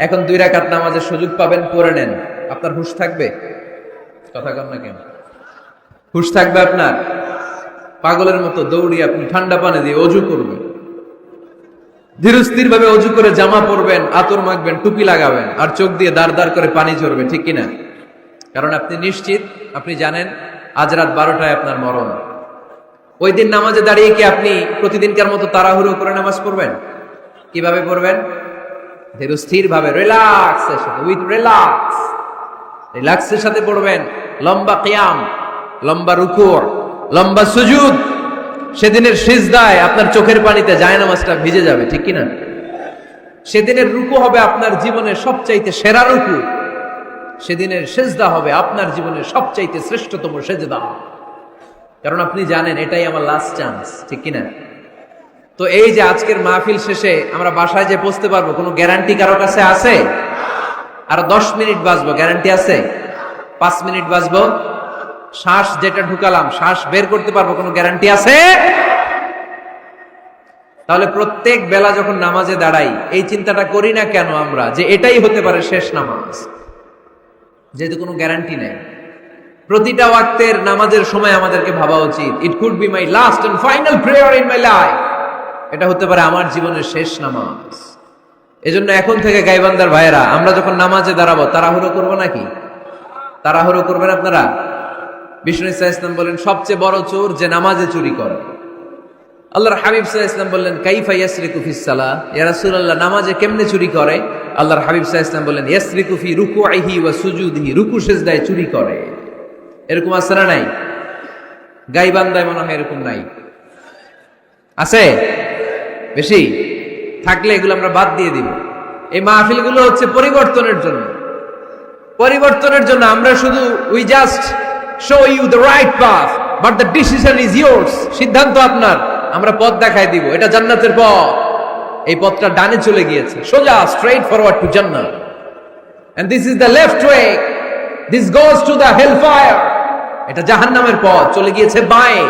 Speaker 1: এখন 2 রাকাত নামাজের সুযোগ পাবেন, পড়ে নেন, আপনার হুঁশ থাকবে? কথা কন না কেন? হুঁশ থাকবে আপনার? পাগলের মতো দৌড়িয়ে আপনি ঠান্ডা পানি দিয়ে অজু করবেন, ধীরস্থির ভাবে অজু করে জামা পরবেন, আতর মাখবেন, টুপি লাগাবেন, আর চোখ দিয়ে দাঁড় দাঁড় করে পানি ঝরবে, ঠিক কিনা? কারণ আপনি নিশ্চিত, আপনি জানেন আজ রাত 12টায় আপনার মরণ। ওই দিন নামাজে দাঁড়িয়ে কি আপনি প্রতিদিনকার মতো তাড়াহুড়ো করে নামাজ পড়বেন? কিভাবে পড়বেন? ধীরস্থির ভাবে, রিল্যাক্সের সাথে, উইথ রিল্যাক্সের সাথে পড়বেন। লম্বা কিয়াম, লম্বা রুকু, লম্বা সুজুদ। সেদিনের সিজদায় আপনার চোখের পানিতে জায়নামাজটা ভিজে যাবে, ঠিক কিনা? সেদিনের রুকু হবে আপনার জীবনের সবচাইতে সেরা রুকু, সেদিনের সেজদা হবে আপনার জীবনের সবচাইতে শ্রেষ্ঠতম সেজদা, কারণ আপনি জানেন এটাই আমার লাস্ট চান্স, ঠিক কিনা? তো এই যে আজকের মাহফিল শেষে আমরা বাসায় যে পৌঁছতে পারবো, কোনো গ্যারান্টি কারো কাছে আছে? আর 10 মিনিট বাঁচবো, গ্যারান্টি আছে? 5 মিনিট বাঁচবো, শ্বাস যেটা ঢুকালাম শ্বাস বের করতে পারবো, কোনো গ্যারান্টি আছে? তাহলে প্রত্যেক বেলা যখন নামাজে দাঁড়াই এই চিন্তাটা করি না কেন আমরা যে এটাই হতে পারে শেষ নামাজ, যেহেতু কোনো গ্যারান্টি নেই। প্রতিটা ওয়াক্তের নামাজের সময় আমাদেরকে ভাবা উচিত, it could be my last and final prayer in my life, এটা হতে পারে আমার জীবনের শেষ নামাজ। এজন্য এখন থেকে গাইবান্দার ভাইয়েরা, আমরা যখন নামাজে দাঁড়াবো তাড়াহুড়ো করবো নাকি? তাড়াহুড়ো করবেন আপনারা? বিষ্ণু ইসা ইসলাম বলেন, সবচেয়ে বড় চোর যে নামাজে চুরি করে। আল্লাহর হাবিব সাল্লাল্লাহু আলাইহি ওয়াসাল্লাম বললেন, কাইফা ইয়াসরিকু ফিস সালাহ, ইয়া রাসূলুল্লাহ নামাজে কেমনে চুরি করে? আল্লাহর হাবিব সাল্লাল্লাহু আলাইহি ওয়াসাল্লাম বললেন, ইয়াসরিকু ফি রুকুইহি ওয়া সুজুদিহি, রুকু সিজদায় চুরি করে। এরকম আছে না নাই? গাইবান্দায় মনে হয় এরকম নাই, আছে বেশি? থাকলে এগুলো আমরা বাদ দিয়ে দিব। এই মাহফিলগুলো হচ্ছে পরিবর্তনের জন্য, আমরা শুধু we just show you the right path but the decision is yours. সিদ্ধান্ত আপনার, আমরা পথ দেখাই দিব, এটা জান্নাতের পথ। এই পথটা ডানে চলে গিয়েছে, সোজা স্ট্রেইট ফরওয়ার্ড টু জান্নাত, and this is the left way, this goes to the hell fire. এটা জাহান্নামের পথ, চলে গিয়েছে বাঁয়ে।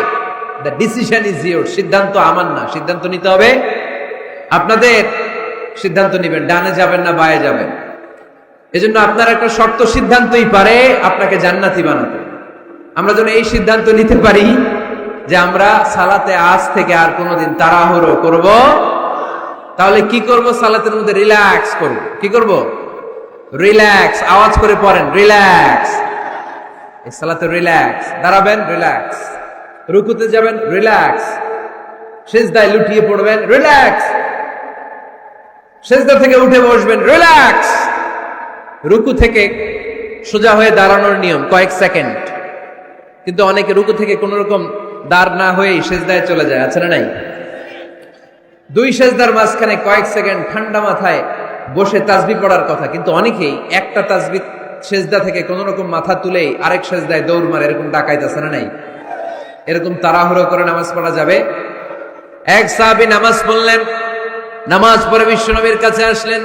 Speaker 1: দ্য ডিসিশন ইজ ইয়োর্স, সিদ্ধান্ত আমার না, সিদ্ধান্ত নিতে হবে আপনাদের। সিদ্ধান্ত নেবেন, ডানে যাবেন না বাঁয়ে যাবেন। এজন্য আপনার একটা শর্ত সিদ্ধান্তই পারে আপনাকে জান্নাতি বানাতে। আমরা যেন এই সিদ্ধান্ত নিতে পারি যে আমরা সালাতে আজ থেকে আর কোনোদিন তাড়াহুড়ো করব। তাহলে কি করব? সালাতের মধ্যে রিল্যাক্স করব। কি করব? রিল্যাক্স। আওয়াজ করে পড়েন, রিল্যাক্স। এই সালাতে রিল্যাক্স। দাঁড়াবেন, রিল্যাক্স। রুকুতে যাবেন, রিল্যাক্স। সিজদায় লুটিয়ে পড়বেন, রিল্যাক্স। সিজদা থেকে উঠে বসবেন, রিল্যাক্স। রুকু থেকে সোজা হয়ে দাঁড়ানোর নিয়ম কয়েক সেকেন্ড, কিন্তু অনেকে রুকু থেকে কোন রকম দাঁড় না হয়েই সিজদায় চলে যায়, আছে না নাই? 2 সিজদার মাঝখানে কয়েক সেকেন্ড ঠান্ডা মাথায় বসে তাসবিহ পড়ার কথা, কিন্তু অনেকেই একটা তাসবিহ সিজদা থেকে কোন রকম মাথা তুলেই আরেক সিজদায় দৌড় মারে, এরকম ডাকাইত, আছে না নাই? এরকম তাড়াহুড়ো করে নামাজ পড়া যাবে? এক সাহাবী নামাজ পড়লেন, নামাজ পড়ে বিশ্বনবীর কাছে আসলেন।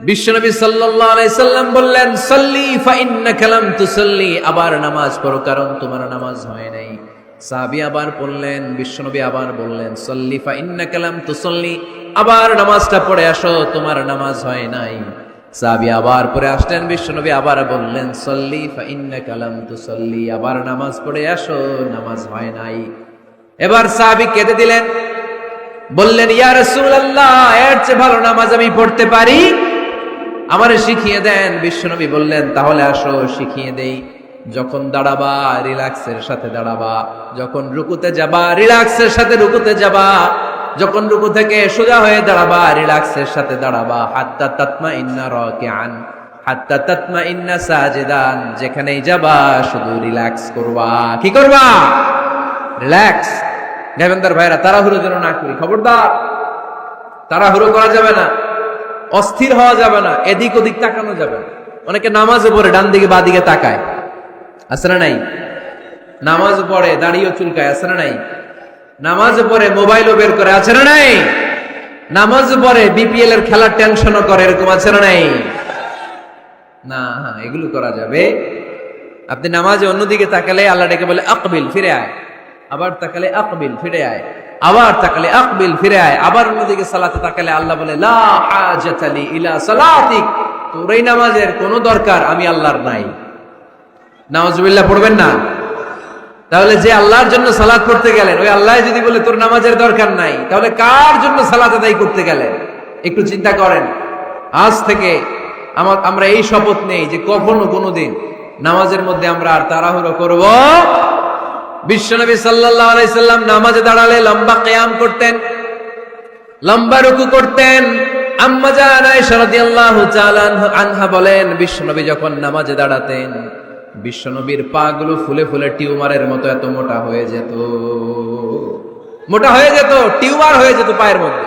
Speaker 1: বিশ্বনবী সাল্লাল্লাহু আলাইহি সাল্লাম বললেন, সাল্লি ফা ইন্নাকা লাম তুসাল্লি, আবার নামাজ পড়ো কারণ তোমার নামাজ হয় নাই। সাহাবী আবার পড়লেন, বিশ্বনবী আবার বললেন, সাল্লি ফা ইন্নাকা লাম তুসাল্লি, আবার নামাজটা পড়ে আসো, তোমার নামাজ হয় নাই। সাহাবী আবার পড়ে আসলেন, বিশ্বনবী আবার বললেন সল্লি ফা ইন্নাকা লাম তুসল্লি, আবার নামাজ পড়ে আসো, নামাজ হয় নাই। এবার সাহাবী কেঁদে দিলেন, বললেন ইয়া রাসূলুল্লাহ, এর চেয়ে ভালো নামাজ আমি পড়তে পারি, আমারে শিখিয়ে দেন। বিশ্বনবী বললেন তাহলে আসো শিখিয়ে দেই। যখন দাঁড়াবা রিল্যাক্সের সাথে দাঁড়াবা, যখন রুকুতে যাবা রিল্যাক্সের সাথে রুকুতে যাবা, যখন রুকু থেকে সোজা হয়ে দাঁড়াবা রিল্যাক্সের সাথে দাঁড়াবা। হাত্তা তাতমাইন্না রাকিআন হাত্তা তাতমাইন্না সাজিদান, যেখানেই যাবা শুধু রিল্যাক্স করবা। কি করবা? রিল্যাক্স। গাইবান্দার ভাইরা, তাড়াহুড়ো যেন না করি, খবরদার। তাড়াহুড়ো করা যাবে না, অস্থির হওয়া যাবে না, এদিক ওদিক তাকানো যাবে না। অনেকে নামাজে পড়ে ডান দিকে বা দিকে তাকায়, আছে না নাই? নামাজ পড়ে দাঁড়িয়েও চুলকায়, আছে না নাই? নামাজ পড়ে মোবাইলও বের করে, আছে না নাই? নামাজ পড়ে বিপিএল এর খেলার টেনশনও করে, এরকম আছে না নাই? না, এগুলো করা যাবে। আপনি নামাজে অন্যদিকে তাকালে আল্লাহ ডেকে বলে আকবিল, ফিরে আয়। আবার তাকালে আকবিল, ফিরে আয়। আবার তাকালে আকবিল, ফিরে আয়। আবার অন্যদিকে সালাতে তাকালে আল্লাহ বলে লা হাজাতা লি ইলা সালাতিক, তোর এই নামাজের কোনো দরকার আমি আল্লাহর নাই। নাউজুবিল্লাহ পড়বেন না? তাহলে যে আল্লাহর জন্য সালাত করতে গেলেন, ওই আল্লাহ যদি বলে তোর নামাজের দরকার নাই, তাহলে কার জন্য সালাত আদায় করতে গেলেন? একটু চিন্তা করেন। আজ থেকে আমরা এই শপথ নেই যে কখনো কোনোদিন নামাজের মধ্যে আমরা আর তাড়াহুড়ো করব। বিশ্বনবী সাল্লাল্লাহু আলাইহি সাল্লাম নামাজে দাঁড়ালে লম্বা কিয়াম করতেন, লম্বা রুকু করতেন। আম্মা জান আয়েশা রাদিয়াল্লাহু তাআলা আনহা বলেন, বিশ্বনবী যখন নামাজে দাঁড়াতেন, বিশ্বনবীর পা গুলো ফুলে ফুলে টিউমারের মতো এত মোটা হয়ে যেত, মোটা হয়ে যেত, টিউমার হয়ে যেত পায়ের মধ্যে।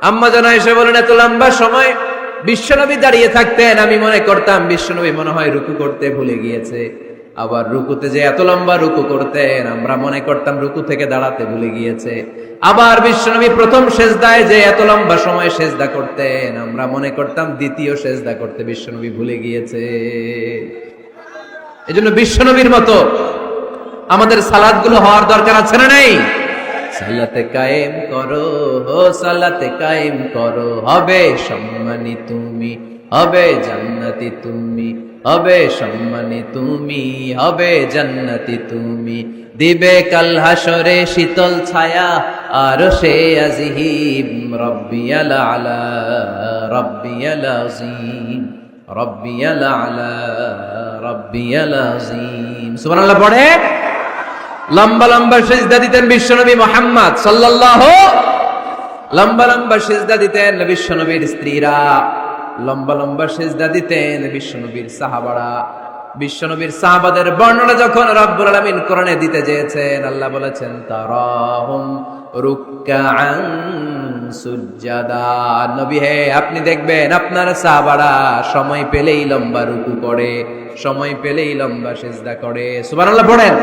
Speaker 1: আম্মা জান আয়েশা বলেন, এত লম্বা সময় বিশ্বনবী দাঁড়িয়ে থাকতেন, আমি মনে করতাম বিশ্বনবী মনে হয় রুকু করতে ভুলে গিয়েছে। আবার রুকুতে যে এত লম্বা রুকু করতেন, আমরা মনে করতাম রুকু থেকে দাঁড়াতে ভুলে গিয়েছে। আবার বিশ্বনবী প্রথম সেজদায় যে এত লম্বা সময় সেজদা করতেন, আমরা মনে করতাম দ্বিতীয় সেজদা করতে বিশ্বনবী ভুলে গিয়েছে। এজন্য বিশ্বনবীর মতো আমাদের সালাত গুলো হওয়ার দরকার আছে না নাই? সালাতে কায়েম করো, ও সালাতে কায়েম করো, হবে সম্মানী তুমি, হবে জান্নাতি তুমি, হবে সম্মানী তুমি, হবে জান্নাতি তুমি। দিবে কাল হাসরে শীতল ছায়া আরশে আজিম, রব্বিয়াল আলা রব্বিয়াল আযীম, রব্বিয়াল আলা রব্বিয়াল আযীম। সুবহানাল্লাহ পড়ে লম্বা লম্বা সিজদা দিতেন বিশ্বনবী মুহাম্মদ সাল্লাল্লাহু, লম্বা লম্বা সিজদা দিতেন বিশ্বনবীর স্ত্রীরা, লম্বা লম্বা সিজদা দিতেন বিশ্বনবীর সাহাবারা। বিশ্বনবীর সাহাবাদের বর্ণনা যখন রব্বুল আলামিন কোরআনে দিতে চেয়েছেন, আল্লাহ বলেছেন তারাহুম রুকআন সুজদা। নবী হে, আপনি দেখবেন আপনার সাহাবারা সময় পেলেই লম্বা রুকু করে, সময় পেলেই লম্বা সিজদা করে। সুবহানাল্লাহ পড়েন।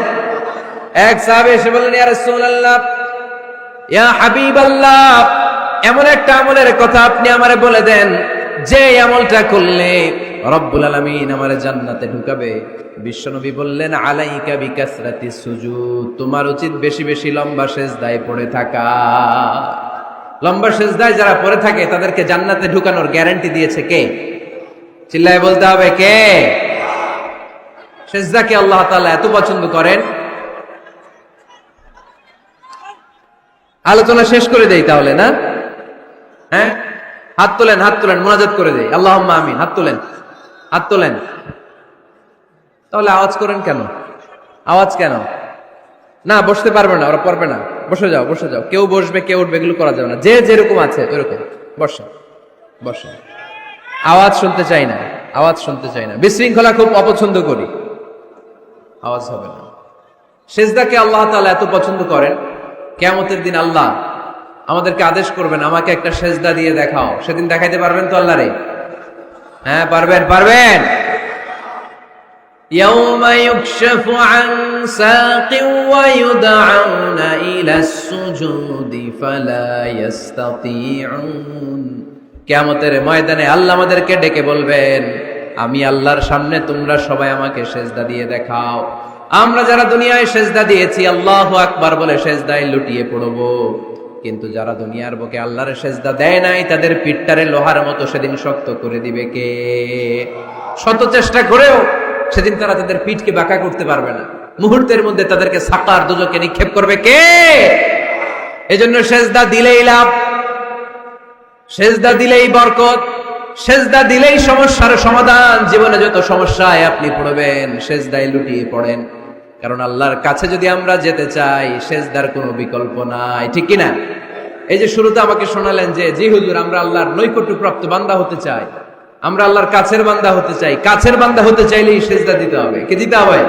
Speaker 1: এক সাহাবী এসে বললেন, ইয়া রাসূলুল্লাহ, ইয়া হাবিবাল্লাহ, এমন একটা আমলের কথা আপনি আমারে বলে দেন যে আমলটা করলে রব্বুল আলামিন আমারে জান্নাতে ঢুকাবে। বিশ্বনবী বললেন, আলাইকা বিকাসরাতিস সুজুদ, তোমার উচিত বেশি বেশি লম্বা সিজদায় পড়ে থাকা। লম্বা সিজদায় যারা পড়ে থাকে তাদেরকে জান্নাতে ঢুকানোর গ্যারান্টি দিয়েছে কে? চিল্লায় বলতে হবে কে? সিজদাকে আল্লাহ তাআলা এত পছন্দ করেন। আলোচনা শেষ করে দেই তাহলে, না? হ্যাঁ, হাত তোলেন, হাত তোলেন, মুনাজাত করে দেই। আল্লাহুম্মা আমিন। হাত তোলেন, হাত তোলেন। তাহলে আওয়াজ করেন কেন? আওয়াজ কেন? না, বসতে পারবে না, ওরা পড়বে না। বসে যাও, বসে যাও। কেউ বসবে, কেউ উঠবে, এগুলো করা যাবে না। যে যেরকম আছে ওইরকম বসে, বসে। আওয়াজ শুনতে চাই না, আওয়াজ শুনতে চাই না। বিশৃঙ্খলা খুব অপছন্দ করি, আওয়াজ হবে না। সিজদাকে আল্লাহ তাআলা এত পছন্দ করেন, কিয়ামতের দিন আল্লাহ আমাদেরকে আদেশ করবেন, আমাকে একটা সিজদা দিয়ে দেখাও। সেদিন দেখাইতে পারবেন তো আল্লাহরে? হ্যাঁ, পারবেন, পারবেন। ইয়াউমা ইউকশাফু আন সাকিন ওয়া ইউদআউনা ইলাস সুজুদি ফালা ইস্তাতিউন। কিয়ামতের ময়দানে আল্লাহ আমাদেরকে ডেকে বলবেন, আমি আল্লাহর সামনে তোমরা সবাই আমাকে সিজদা দিয়ে দেখাও। আমরা যারা দুনিয়ায় সিজদা দিয়েছি, আল্লাহু আকবার বলে সিজদায় লুটিয়ে পড়ব। কিন্তু যারা দুনিয়ার বুকে আল্লাহর সেজদা দেয় নাই তাদের পিঠটারে লোহার মতো সেদিন শক্ত করে দিবে কে? শত চেষ্টা করেও সেদিন তারা তাদের পিঠকে বাঁকা করতে পারবে না। মুহূর্তের মধ্যে তাদেরকে সাকার দুজকে নিক্ষেপ করবে কে? এজন্য সেজদা দিলেই লাভ, সেজদা দিলেই বরকত, সেজদা দিলেই সমস্যার সমাধান। জীবনে যত সমস্যায় আপনি পড়বেন সেজদায় লুটিয়ে পড়েন, কারণ আল্লাহর কাছে যদি আমরা যেতে চাই সেজদার কোনো বিকল্প নাই, ঠিক কিনা? এই যে শুরুতে আমাকে শোনালেন যে জি হুজুর আমরা আল্লাহর নৈকট্যপ্রাপ্ত বান্দা হতে চাই, আমরা আল্লাহর কাছের বান্দা হতে চাই। কাছের বান্দা হতে চাইলেই সেজদা দিতে হবে। কি দিতে হবে?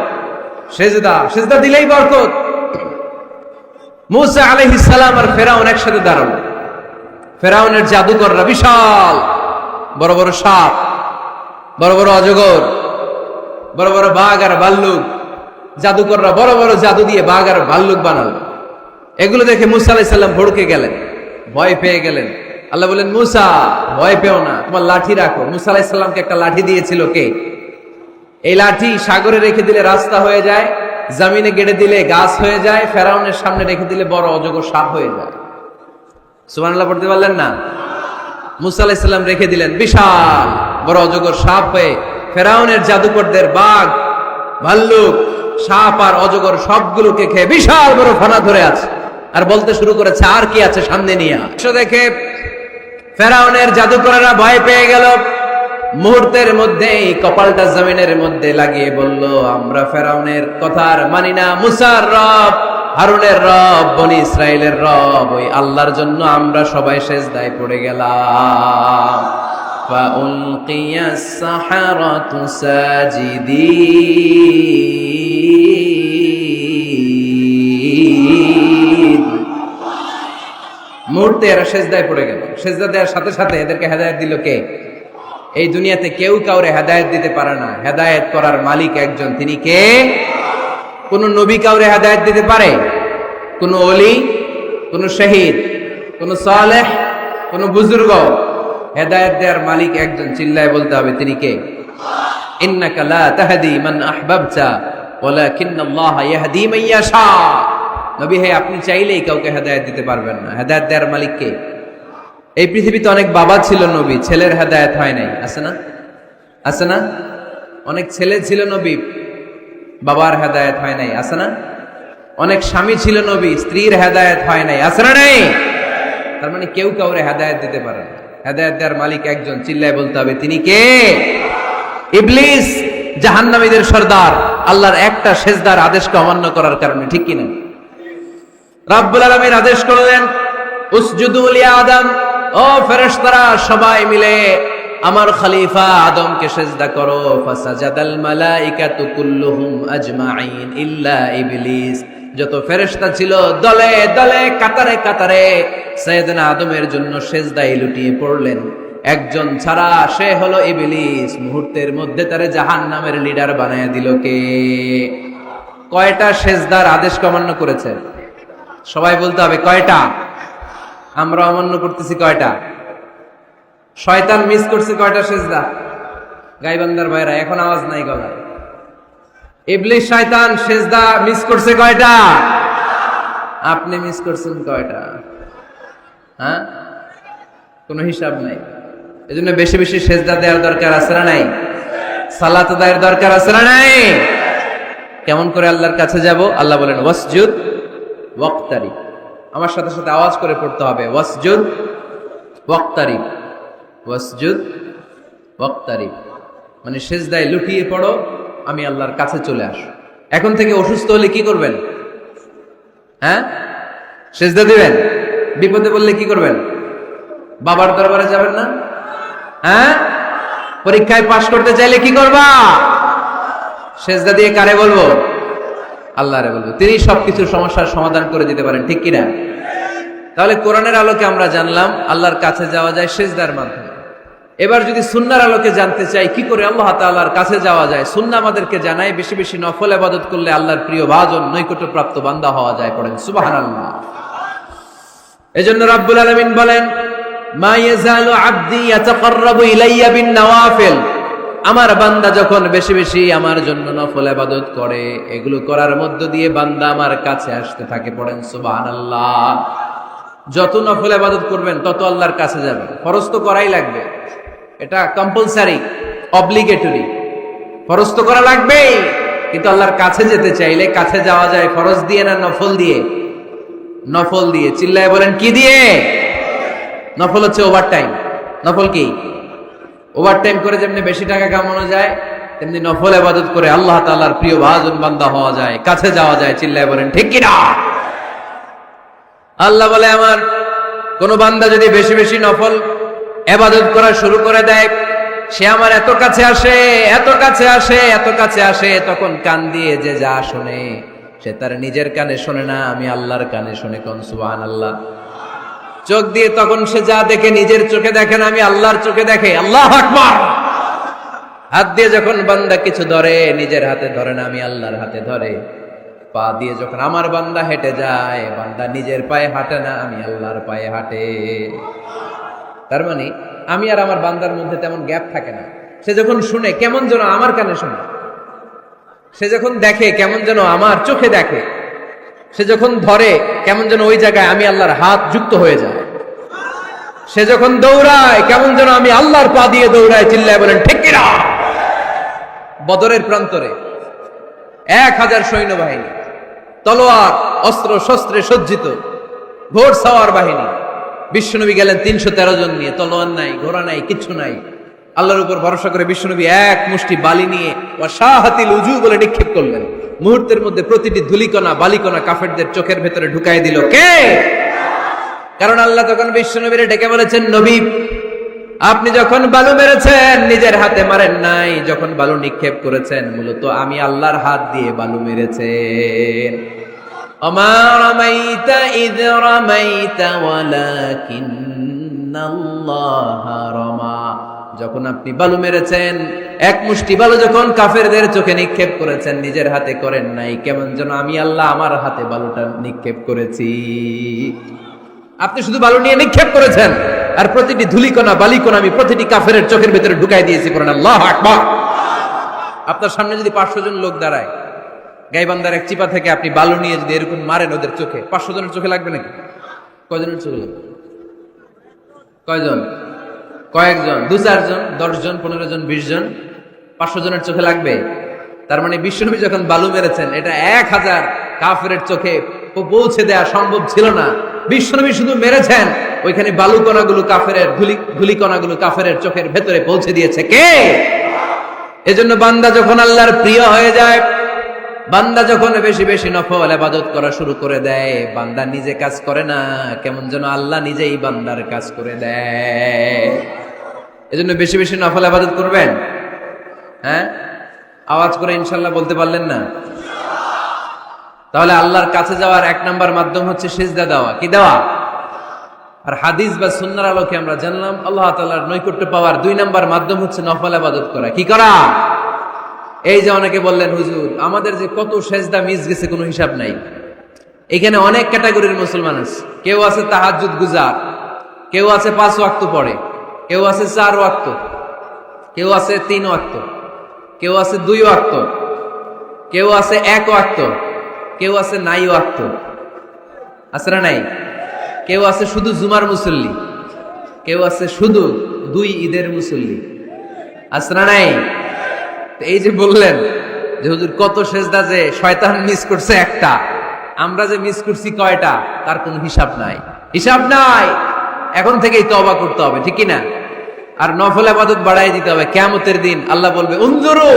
Speaker 1: সেজদা। সেজদা দিলেই বরকত। মুসা আলাইহিস সালাম আর ফেরাউন একসাথে দাঁড়ালো। ফেরাউনের জাদুকররা বিশাল বড় বড় সাপ, বড় বড় অজগর, বড় বড় বাঘ আর ভাল্লুক, জাদুকররা বড় বড় জাদু দিয়ে বাঘ আর ভাল্লুক বানালো। এগুলো দেখে মুসা আলাইহিস সালাম ভড়কে গেলেন, ভয় পেয়ে গেলেন। আল্লাহ বলেন মুসা ভয় পেও না, তোমার লাঠি রাখো। মুসা আলাইহিস সালামকে একটা লাঠি দিয়েছিল কে? এই লাঠি সাগরে রেখে দিলে রাস্তা হয়ে যায়, জমিনে গেড়ে দিলে গাছ হয়ে যায়, ফেরাউনের সামনে রেখে দিলে বড় অজগর সাপ হয়ে যায়। সুবহানাল্লাহ পড়তে পারলেন না? মুসা আলাইহিস সালাম রেখে দিলেন বিশাল বড় অজগর সাপ হয়ে ফেরাউনের জাদুকরদের বাঘ, ভাল্লুক, সাপ আর অজগর সবগুলোকে খেয়ে বিশাল বড় ফানা ধরে আছে। আর বলতে শুরু করেছে আর কি আছে সামনে নিয়ে। দেখে ফেরাউনের জাদুকরেরা ভয় পেয়ে গেল। মুহূর্তের মধ্যেই কপালটা জমিনের মধ্যে লাগিয়ে বলল আমরা ফেরাউনের কথা আর মানি না। মুসার রব, হারুনের রব, বনি ইসরাইলের রব, ওই আল্লাহর জন্য আমরা সবাই সেজদায় পড়ে গেলাম। ফাউলকিয়াস সাহারাতু সাজিদিন। মুহূর্তে এরা সেজদায় পড়ে গেল। সেজদা দেওয়ার সাথে সাথে এদেরকে হেদায়েত দিল কে? এই দুনিয়াতে কেউ কাউরে হেদায়েত দিতে পারে না, হেদায়েত করার মালিক একজন, তিনি কে? কোন নবী কাউরে হেদায়েত দিতে পারে? কোন ওলি, কোন শহীদ, কোন সালেহ, কোন বুজুর্গ? হেদায়েত দেওয়ার মালিক একজন, চিল্লায় বলতে হবে তিনি কে? ইন্নাকা লা তাহদি মান আহবাবতা ওয়ালাকিন্নাল্লাহা ইয়াহদি মান ইয়াশা। নবী হে আপনি চাইলেই কাউকে হেদায়েত দিতে পারবেন না, হেদায়েত দেওয়ার মালিক কে? এই পৃথিবীতে অনেক বাবা ছিল নবী, ছেলের হেদায়েত হয় নাই, আছে না? আছে না? অনেক ছেলে ছিল নবী, বাবার হেদায়েত হয় নাই, আছে না? অনেক স্বামী ছিল নবী, স্ত্রীর হেদায়েত হয় নাই, আছে না? নাই। তার মানে কেউ কাউরে হেদায়েত দিতে পারে না, হেদায়েত দেওয়ার মালিক একজন, চিল্লায় বলতে হবে তিনি কে? ইবলিস জাহান্নামীদের সর্দার, আল্লাহর একটা সেজদার আদেশকে অমান্য করার কারণে, ঠিক কিনা? রাব্বুল আলামিন আদেশ করলেন উসজুদু লি আদম, ও ফেরেশতারা সবাই মিলে আমার খলিফা আদমকে সেজদা করো। ফাসাজাদাল মালাইকাতু কুল্লুহুম আজমাইন ইল্লা ইবলিস। যত ফেরেশতা ছিল দলে দলে কাতারে কাতারে সাইয়েদনা আদমের জন্য সেজদায় লুটিয়ে পড়লেন, একজন ছাড়া, সে হলো ইবলিস। মুহূর্তের মধ্যে তারে জাহান্নামের লিডার বানায় দিল কে? কয়টা সেজদার আদেশ অমান্য করেছে? সবাই বলতে হবে কয়টা? আমরা অমান্য করতেছি কয়টা? শয়তান মিস করছে কয়টা সেজদা? গাইবান্দার ভাইরা এখন আওয়াজ নাই গলায়। ইবলিস শয়তান সেজদা মিস করছে কয়টা? আপনি মিস করছেন কয়টা? হ্যাঁ, কোনো হিসাব নাই। এজন্য বেশি বেশি সেজদা দেওয়ার দরকার আছে না নাই? সালাত আদায়ের দরকার আছে না নাই? কেমন করে আল্লাহর কাছে যাব? আল্লাহ বলেন ওয়াসজুদ ওয়াক্তারিব। আমার সাথে সাথে আওয়াজ করে পড়তে হবে ওয়াসজুদ ওয়াক্তারিব, ওয়াসজুদ ওয়াক্তারিব। মানে সেজদায় লুটিয়ে পড়ো, আমি আল্লাহর কাছে চলে আসো। এখন থেকে অসুস্থ হলে কি করবেন? হ্যাঁ, সেজদা দিবেন। বিপদে পড়লে কি করবেন? বাবার দরবারে যাবেন না? হ্যাঁ, পরীক্ষায় পাশ করতে চাইলে কি করবা? সেজদা দিয়ে কারে বলবো? আল্লাহরে বলবো। তিনি সবকিছু সমস্যার সমাধান করে দিতে পারেন, ঠিক কিনা? তাহলে কোরআনের আলোকে আমরা জানলাম আল্লাহর কাছে যাওয়া যায় সেজদার মাধ্যমে। এবার যদি সুন্নাহর আলোকে জানতে চাই কি করে আল্লাহ তাআলার কাছে যাওয়া যায়, সুন্নাহ আমাদেরকে জানায় বেশি বেশি নফল ইবাদত করলে আল্লাহর প্রিয় ভাজন, নৈকট্যপ্রাপ্ত বান্দা হওয়া যায়। পড়েন সুবহানাল্লাহ। এজন্য রাব্বুল আলামিন বলেন মা ইয়াজালু আবদি ইয়াতাকাররাবু ইলাইয়া বিন নওয়াফিল। আমার বান্দা যখন বেশি বেশি আমার জন্য নফল ইবাদত করে, এগুলো করার মধ্য দিয়ে বান্দা আমার কাছে আসতে থাকে। পড়েন সুবহানাল্লাহ। যত নফল ইবাদত করবেন তত আল্লাহর কাছে যাবেন। ফরজ তো করাই লাগবে, এটা কম্পালসারি, অব্লিগেটরি। ফরজ তো করা লাগবেই, কিন্তু আল্লাহর কাছে যেতে চাইলে কাছে যাওয়া যায় ফরজ দিয়ে না নফল দিয়ে? নফল দিয়ে। চিল্লায় বলেন কি দিয়ে? নফল হচ্ছে ওভারটাইম। নফল কি? ওভারটাইম করে যেমনি বেশি টাকা কামানো যায়, তেমনি নফল ইবাদত করে আল্লাহ তাআলার প্রিয় ভাজন বান্দা হওয়া যায়, কাছে যাওয়া যায়। চিল্লায় বলেন ঠিক কি না? আল্লাহ বলে, আমার কোন বান্দা যদি বেশি বেশি নফল ইবাদত করা শুরু করে দেয়, সে আমার এত কাছে আসে, এত কাছে আসে, এত কাছে আসে, তখন কান দিয়ে যে যা শোনে সে তার নিজের কানে শোনে না, আমি আল্লাহর কানে শুনে। কোন সুবহানাল্লাহ। চোখ দিয়ে তখন সে যা দেখে নিজের চোখে দেখে না, আমি আল্লাহর চোখে দেখে। আল্লাহু আকবার। হাত দিয়ে যখন বান্দা কিছু ধরে, নিজের হাতে ধরে না, আমি আল্লাহর হাতে ধরে। পা দিয়ে যখন আমার বান্দা হেঁটে যায়, বান্দা নিজের পায়ে হাঁটে না, আমি আল্লাহর পায়ে হাঁটে। তার মানে আমি আর আমার বান্দার মধ্যে তেমন গ্যাপ থাকে না। সে যখন শুনে কেমন যেন আমার কানে শুনে, সে যখন দেখে কেমন যেন আমার চোখে দেখে, সে যখন ধরে কেমন যেন ওই জায়গায় আমি আল্লাহর হাত যুক্ত হয়ে যায়। সে যখন দৌড়ায় কেমন যেন আমি আল্লাহর পা দিয়ে দৌড়ায়। চিল্লায় বলেন ঠিক কিনা? বদরের প্রান্তরে 1000 সৈন্যবাহিনী, তলোয়ার অস্ত্র শস্ত্রে সজ্জিত, ঘোড় সাওয়ার বাহিনী। বিশ্বনবী গেলেন 313 জন নিয়ে, তলোয়ার নাই, ঘোড়া নাই, কিচ্ছু নাই। আল্লাহর উপর ভরসা করে বিশ্বনবী এক মুষ্টি বালি নিয়ে ওয়াশাহাতিল উজু বলে নিক্ষেপ করলেন। মুহূর্তের মধ্যে প্রতিটি ধুলিকণা বালিকণা কাফেরদের চোখের ভেতরে ঢুকাই দিল। কে? কারণ আল্লাহ তখন বিশ্বনবীরে ডেকে বলেছেন, নবী, আপনি যখন বালু মেরেছেন নিজের হাতে মারেন নাই, যখন বালু নিক্ষেপ করেছেন মূলত আমি আল্লাহর হাত দিয়ে বালু মেরেছেন। ওমা রামাইতা ইয রামাইতা ওয়ালাকিন্নাল্লাহা রামা। যখন আপনি বালু মেরেছেন, এক মুষ্টি বালু যখন কাফেরদের চোখে নিক্ষেপ করেছেন, নিজের হাতে করেন নাই, কেমন যেন আমি আল্লাহ আমার হাতে বালুটা নিক্ষেপ করেছি। আপনি শুধু বালু নিয়ে নিক্ষেপ করেছেন, আর প্রতিটি ধুলিকণা বালিকণা আমি প্রতিটি কাফেরের চোখের ভেতরে ঢুকাই দিয়েছি। করেন আল্লাহু আকবার। আপনার সামনে যদি 500 জন লোক দাঁড়ায়, গাইবান্ধার এক চিপা থেকে আপনি বালু নিয়ে যদি এরকম মারেন ওদের চোখে, 500 জনের চোখে লাগবে নাকি? কয়জনের চোখে লাগবে? কয়জন? কয়েকজন, 2-4 জন, 10 জন, 15 জন, 20 জন, 500 জনের চোখে লাগবে? তার মানে বিশ্বনবী যখন বালু মেরেছেন, এটা 1000 কাফেরের চোখে পৌঁছে দেয়া সম্ভব ছিল না। বিশ্বনবী শুধু মেরেছেন, ওইখানে বালু কণাগুলো কাফেরের ধুলি কণাগুলো কাফেরের চোখের ভেতরে পৌঁছে দিয়েছে। কে? এজন্য বান্দা যখন আল্লাহর প্রিয় হয়ে যায়, বান্দা যখন বেশি বেশি নফল ইবাদত করা শুরু করে দেয়, বান্দা নিজে কাজ করে না, কেমন যেন আল্লাহ নিজেই বান্দার কাজ করে দেয়। এজন্য বেশি বেশি নফল ইবাদত করবেন। হ্যাঁ, আওয়াজ করে ইনশাআল্লাহ বলতে পারলেন না? তাহলে আল্লাহর কাছে যাওয়ার 1 নাম্বার মাধ্যম হচ্ছে সিজদা দেওয়া। কি দেওয়া? আর হাদিস বা সুন্নাহর আলোকে আমরা জানলাম আল্লাহ তাআলার নৈকট্য পাওয়ার 2 নাম্বার মাধ্যম হচ্ছে নফল ইবাদত করা। কি করা? এই যে অনেকে বললেন, হুজুর আমাদের যে কত সেজদা মিস গেছে কোনো হিসাব নাই। এখানে অনেক ক্যাটাগরির মুসলমান আছে। কেউ আছে তাহাজ্জুদ গুজার, কেউ আছে 5 ওয়াক্ত পড়ে, কেউ আছে 4 ওয়াক্ত, কেউ আছে 3 ওয়াক্ত, কেউ আছে 2 ওয়াক্ত, কেউ আছে 1 ওয়াক্ত, কেউ আছে নাই ওয়াক্ত। আছে না নাই? কেউ আছে শুধু জুমার মুসল্লি, কেউ আছে শুধু 2 ঈদের মুসল্লি। আছে না নাই? এই যে বললেন যে হুজুর কত সেজদা যে শয়তান মিস করছে একটা, আমরা যে মিস করছি কয়টা তার কোনো হিসাব নাই। হিসাব নাই। এখন থেকেই তওবা করতে হবে, ঠিক কি না? আর নফল ইবাদত বাড়াই দিতে হবে। কিয়ামতের দিন আল্লাহ বলবে, উনজুরু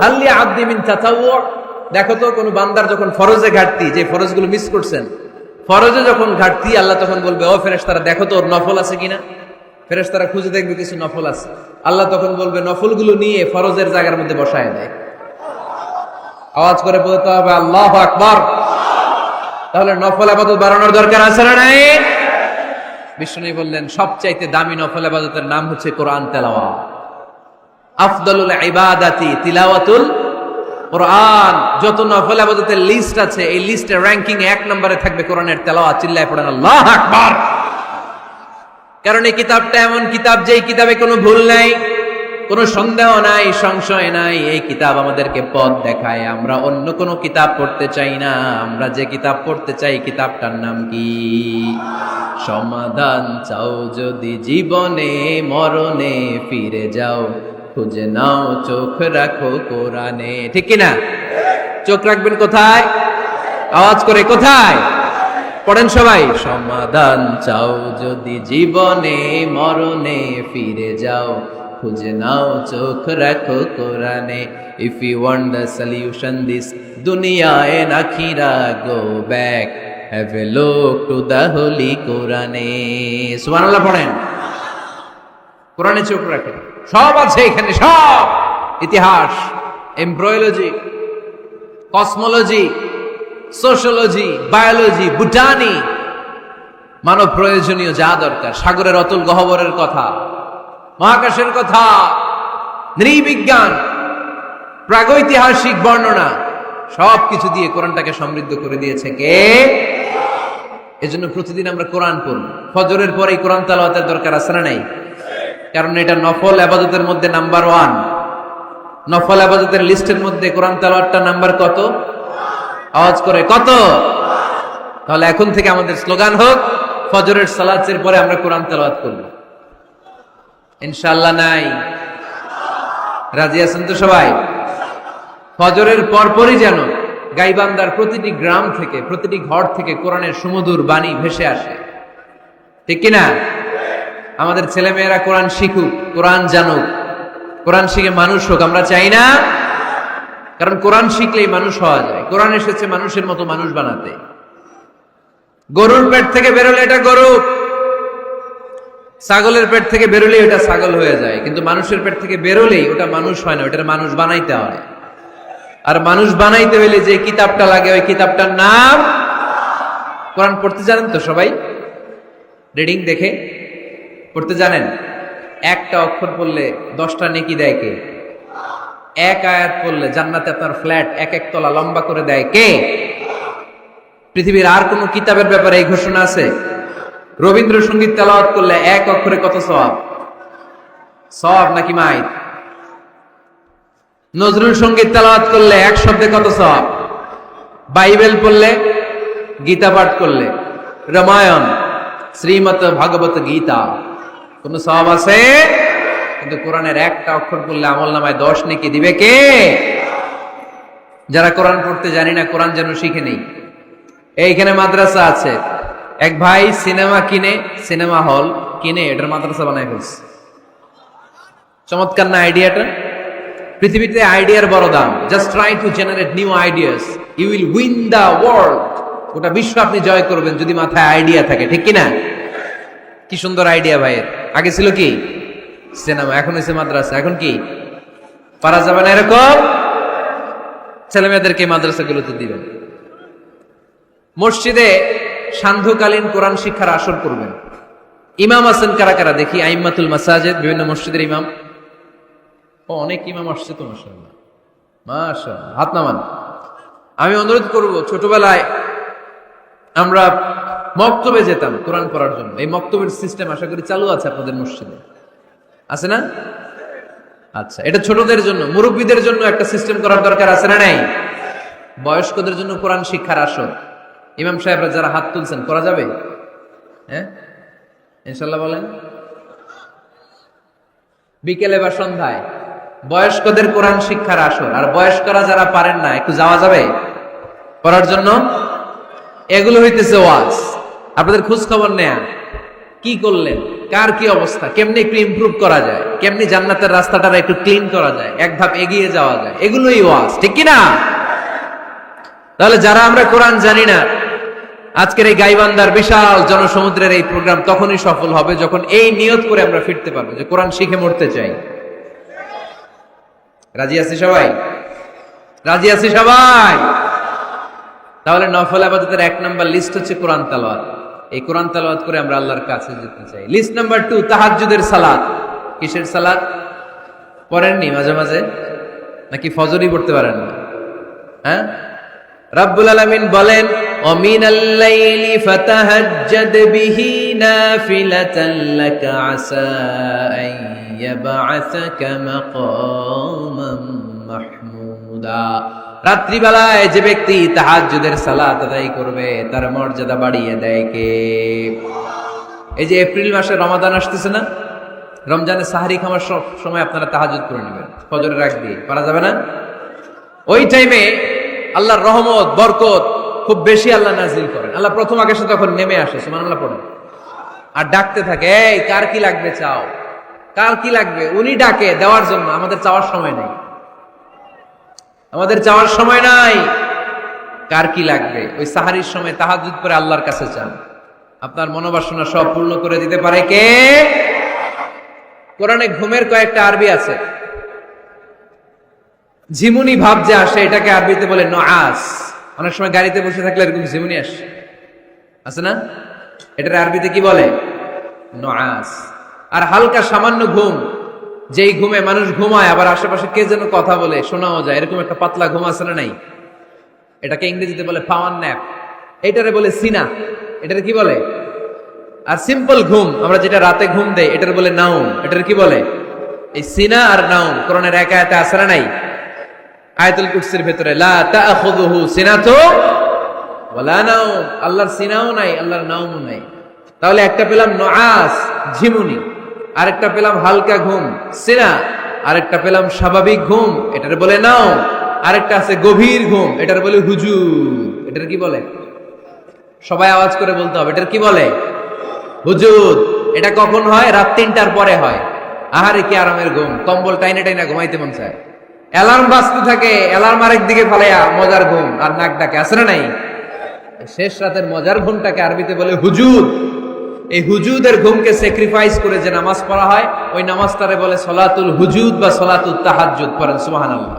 Speaker 1: হাল লি আবদি মিন তাতাওয়ু। দেখো তো কোন বান্দার যখন ফরজে ঘাটতি, যে ফরজগুলো মিস করছেন, ফরজে যখন ঘাটতি, আল্লাহ তখন বলবে, ও ফেরেশতারা দেখো তো ওর নফল আছে কিনা। ফেরেশতারা খুঁজে দেখবে কিছু নফল আছে। আল্লাহ তখন বলবে নফলগুলো নিয়ে ফরজের জায়গার মধ্যে বসায় দেয়। আওয়াজ করে বলতে হবে আল্লাহু আকবার। তাহলে নফল ইবাদত বাড়ানোর দরকার আছে না নাই? বিষ্ণু বললেন সবচাইতে দামি নফল ইবাদতের নাম হচ্ছে কোরআন তেলাওয়াত। আফদালুল ইবাদাতি তিলাওয়াতুল কোরআন। যত নফল ইবাদতের লিস্ট আছে, এই লিস্টের র‍্যাঙ্কিং 1 নম্বরে থাকবে কোরআনের তেলাওয়াত। চিল্লায় পড়েন আল্লাহু আকবার। কারণ এই কিতাবটা এমন কিতাব, যেই কিতাবে কোনো ভুল নাই, কোনো সন্দেহ নাই, সংশয় নাই, এই কিতাব আমাদেরকে পথ দেখায়। আমরা অন্য কোনো কিতাব পড়তে চাই না। আমরা যে কিতাব পড়তে চাই, কিতাবটার নাম কি? সমাধান চাও যদি জীবনে, মরণে ফিরে যাও, খুঁজে নাও চোখ রাখো কোরআনে। ঠিক কিনা? চোখ রাখবেন কোথায়? আওয়াজ করে কোথায়? পড়েন সবাই। সমাধান চাও যদি জীবনে, মরণে ফিরে যাও, খুঁজে নাও চোখ রাখো কোরআনে। If you want the solution this dunya and akhirah, go back, have a look to the holy কোরআনে। সুবহানাল্লাহ পড়েন। কোরআনে চোখ রাখেন, সব আছে এখানে, সব। ইতিহাস, embryology, cosmology, sociology, biology, botany, মানব প্রয়োজনীয় যা দরকার, সাগরের অতুল গহ্বরের কথা, মহাকাশের কথা, নৃবিজ্ঞান, প্রাগৈতিহাসিক বর্ণনা, সবকিছু দিয়ে কোরআনটাকে সমৃদ্ধ করে দিয়েছে কে? এজন্য প্রতিদিন আমরা কোরআন পড়ব। ফজরের পরে কোরআন তেলাওয়াতের দরকার আছে না নাই? কারণ এটা নফল ইবাদতের মধ্যে নাম্বার 1। নফল ইবাদতের লিস্টের মধ্যে কোরআন তেলাওয়াতটা নাম্বার কত? আওয়াজ করে কত? তাহলে এখন থেকে আমাদের স্লোগান হোক, ফজরের সালাতের পরে আমরা কোরআন তেলাওয়াত করব। ইনশাআল্লাহ নাই? রাজি আছেন তো সবাই? ফজরের পরপরই যেন গাইবান্ধার প্রতিটি গ্রাম থেকে, প্রতিটি ঘর থেকে কোরআনের সুমধুর বাণী ভেসে আসে। ঠিক কিনা? আমাদের ছেলেমেয়েরা কোরআন শিখুক, কোরআন জানুক, কোরআন শিখে মানুষ হোক। আমরা চাই না? কারণ কোরআন শিখলেই মানুষ হওয়া যায়। কোরআন এসেছে মানুষের মতো মানুষ বানাতে। গরুর পেট থেকে বেরোলে এটা গরু, ছাগলের পেট থেকে বেরোলেই ওটা ছাগল হয়ে যায়, কিন্তু মানুষের পেট থেকে বেরোলেই ওটা মানুষ হয় না, ওটার মানুষ বানাইতে হয়। আর মানুষ বানাইতে হলে যে কিতাবটা লাগে, ওই কিতাবটার নাম কোরআন। পড়তে জানেন তো সবাই? রিডিং দেখে পড়তে জানেন? একটা অক্ষর পড়লে 10টা নেকি দেয় কে? এক আয়াত পড়লে জান্নাতে আপনার ফ্ল্যাট 1-1 তলা লম্বা করে দেয় কে? পৃথিবীর আর কোন কিতাবের ব্যাপারে এই ঘোষণা আছে? রবীন্দ্রসঙ্গীত তেলাওয়াত করলে 1 অক্ষরে কত সওয়াব? সওয়াব নাকি মাইত? নজরুল সঙ্গীত তেলাওয়াত করলে 1 শব্দে কত সওয়াব? বাইবেল পড়লে, গীতা পাঠ করলে, রামায়ণ, শ্রীমৎ ভাগবত গীতা, কোন সওয়াব আছে? কিন্তু কোরআনের একটা অক্ষর পড়লে আমলনামায় 10 নেকি দিবে কে? যারা কোরআন পড়তে জানি না, কোরআন যেন শিখে নেই। এইখানে মাদ্রাসা আছে। এক ভাই সিনেমা কিনে, সিনেমা হল কিনে এটার মাদ্রাসা বানায় ফেলছে। চমৎকার না আইডিয়াটা? পৃথিবীতে আইডিয়ার বড় দাম। Just try to generate new ideas, you will win the world. গোটা বিশ্ব আপনি জয় করবেন যদি মাথায় আইডিয়া থাকে। ঠিক কিনা? কি সুন্দর আইডিয়া ভাইয়ের। আগে ছিল কি? সিনেমা, এখন হয়েছে মাদ্রাসা। এখন কি পারা যাবে না এরকম? ছেলে মেয়েদেরকে মাদ্রাসাগুলোতে দিবেন। মসজিদে সান্ধ্যকালীন কোরআন শিক্ষার আসর করবেন। ইমাম আছেন কারা কারা দেখি? আইম্মাতুল মাসাজিদ, বিভিন্ন মসজিদের ইমাম। ও, অনেক ইমাম আসছে তো, মাশাআল্লাহ মাশাআল্লাহ, হাত নামান। আমি অনুরোধ করব, ছোটবেলায় আমরা মক্তবে যেতাম কোরআন পড়ার জন্য। এই মক্তবের সিস্টেম আশা করি চালু আছে আপনাদের মসজিদে, আছে না? আচ্ছা, এটা ছোটদের জন্য। মুরব্বীদের জন্য একটা সিস্টেম করার দরকার আছে না নাই? বয়স্কদের জন্য কোরআন শিক্ষার আসর। ইমাম সাহেবরা যারা হাত তুলছেন, করা যাবে? হ্যাঁ, ইনশাল্লাহ বলেন। বিকেলে বা সন্ধ্যায় বয়স্কদের কোরআন শিক্ষার আসর। আর বয়স্করা যারা পারেন না, একটু যাওয়া যাবে পড়ার জন্য? এগুলো হইতেছে ওয়াজ। আপনাদের খোঁজ খবর নেয়া, কি করলেন, কার কি অবস্থা, কেমনি একটু ইমপ্রুভ করা যায়, কেমনি জান্নাতের রাস্তাটা একটু ক্লিন করা যায়, এক ধাপ এগিয়ে যাওয়া যায়, এগুলোই ওয়াজ। ঠিক কিনা? তাহলে যারা আমরা কোরআন জানি না, আজকের এই গাইবান্ধার বিশাল জনসমুদ্রের এই প্রোগ্রাম তখনই সফল হবে যখন এই নিয়ত করে আমরা ফিরতে পারবো যে কোরআন শিখে মরতে চাই। রাজি আছি সবাই? রাজি আছি সবাই? তাহলে নফল ইবাদতের 1 নাম্বার লিস্ট হচ্ছে কোরআন তেলাওয়াত। এই কোরআন তেলাওয়াত করে আমরা আল্লাহর কাছে যেতে চাই। লিস্ট নাম্বার 2, তাহাজ্জুদের সালাত। কিসের সালাত? পড়েননি মাঝে মাঝে? নাকি ফজরই পড়তে পারেন না? হ্যাঁ, রব্বুল আলামিন বলেন ওমিনাল লাইলি ফাতাহাজ্জাদ বিহি নাফিলাতান লাকা আসা আন ইয়াবআসাকা মাকামান মাহমুদা। রাত্রিবেলায় যে ব্যক্তি তাহাজ্জুদের সালাত আদায় করবে তার মর্যাদা বাড়িয়ে দেয় কে? এই যে এপ্রিল মাসে রমাদান আসতেছে না, রমজানে সাহারি খাওয়ার সময় আপনারা তাহাজ্জুদ করে নেবেন ফজরের আগ দিয়ে, পারা যাবে না? ওই টাইমে আল্লাহর রহমত বরকত খুব বেশি আল্লাহ নাজিল করেন। আল্লাহ প্রথম আকাশে তখন নেমে আসে, সুবহানাল্লাহ পড়েন, আর ডাকতে থাকে, এই কার কি লাগবে চাও, কার কি লাগবে। উনি ডাকে দেওয়ার জন্য, আমাদের চাওয়ার সময় নেই, আমাদের চাওয়ার সময় নাই। কার কি লাগবে ওই সাহারির সময় তাহাজ্জুদ করে আল্লাহর কাছে চান, আপনার মনোবাসনা সব পূর্ণ করে দিতে পারে কে? কোরআনে ঘুমের কয়েকটা আরবি আছে। ঝিমুনি ভাব যে আসে এটাকে আরবিতে বলে নআস। অনেক সময় গাড়িতে বসে থাকলে এরকম ঝিমুনি আসে, আছে না? এটার আরবিতে কি বলে? নআস। আর হালকা সামান্য ঘুম, যেই ঘুমে মানুষ ঘুমায় আবার আশেপাশে কে যেন কথা বলে শোনাও যায়, এরকম একটা পাতলা ঘুম আছে না নাই? এটাকে ইংরেজিতে বলে পাওয়ার ন্যাপ, এটারে বলে সিনা। এটার কি বলে? আর সিম্পল ঘুম আমরা যেটা রাতে ঘুম দেই এটার বলে নাউম। এটার কি বলে? এই সিনা আর নাউম কোরআনের এক আয়াতে আছে না নাই? আয়াতুল কুরসির ভেতরে লা তাআখুযুহু সিনাতু ওয়ালা নাউম, আল্লাহর সিনাও নাই, আল্লাহর নাউমও নাই। তাহলে একটা পেলাম নআস ঝিমুনি, আরেকটা পেলাম হালকা ঘুম সিনা, আরেকটা পেলাম স্বাভাবিক ঘুম, এটার বলে নাউম, আরেকটা আছে গভীর ঘুম, এটার বলে হুজুর। এটার কি বলে? সবাই আওয়াজ করে বলতে হবে, এটার কি বলে? হুজুর। এটা কখন হয়? রাত ৩টার পরে হয়। আহারে কি আরামের ঘুম, কম্বল টাইনে টাইনা ঘুমাইতে মন চায়, অ্যালার্ম বাজতে থাকে, অ্যালার্ম আরেক দিকে ফালাইয়া মজার ঘুম আর নাক ডাকে, আছে না নাই? শেষ রাতের মজার ঘুমটাকে আরবিতে বলে হুজুর। এই হুজুদের ঘুমকে স্যাক্রিফাইস করে যে নামাজ পড়া হয় ওই নামাজটারে বলে সলাতুল হুজুদ বা সলাতুল তাহাজ্জুদ। পড়েন সুবহানাল্লাহ।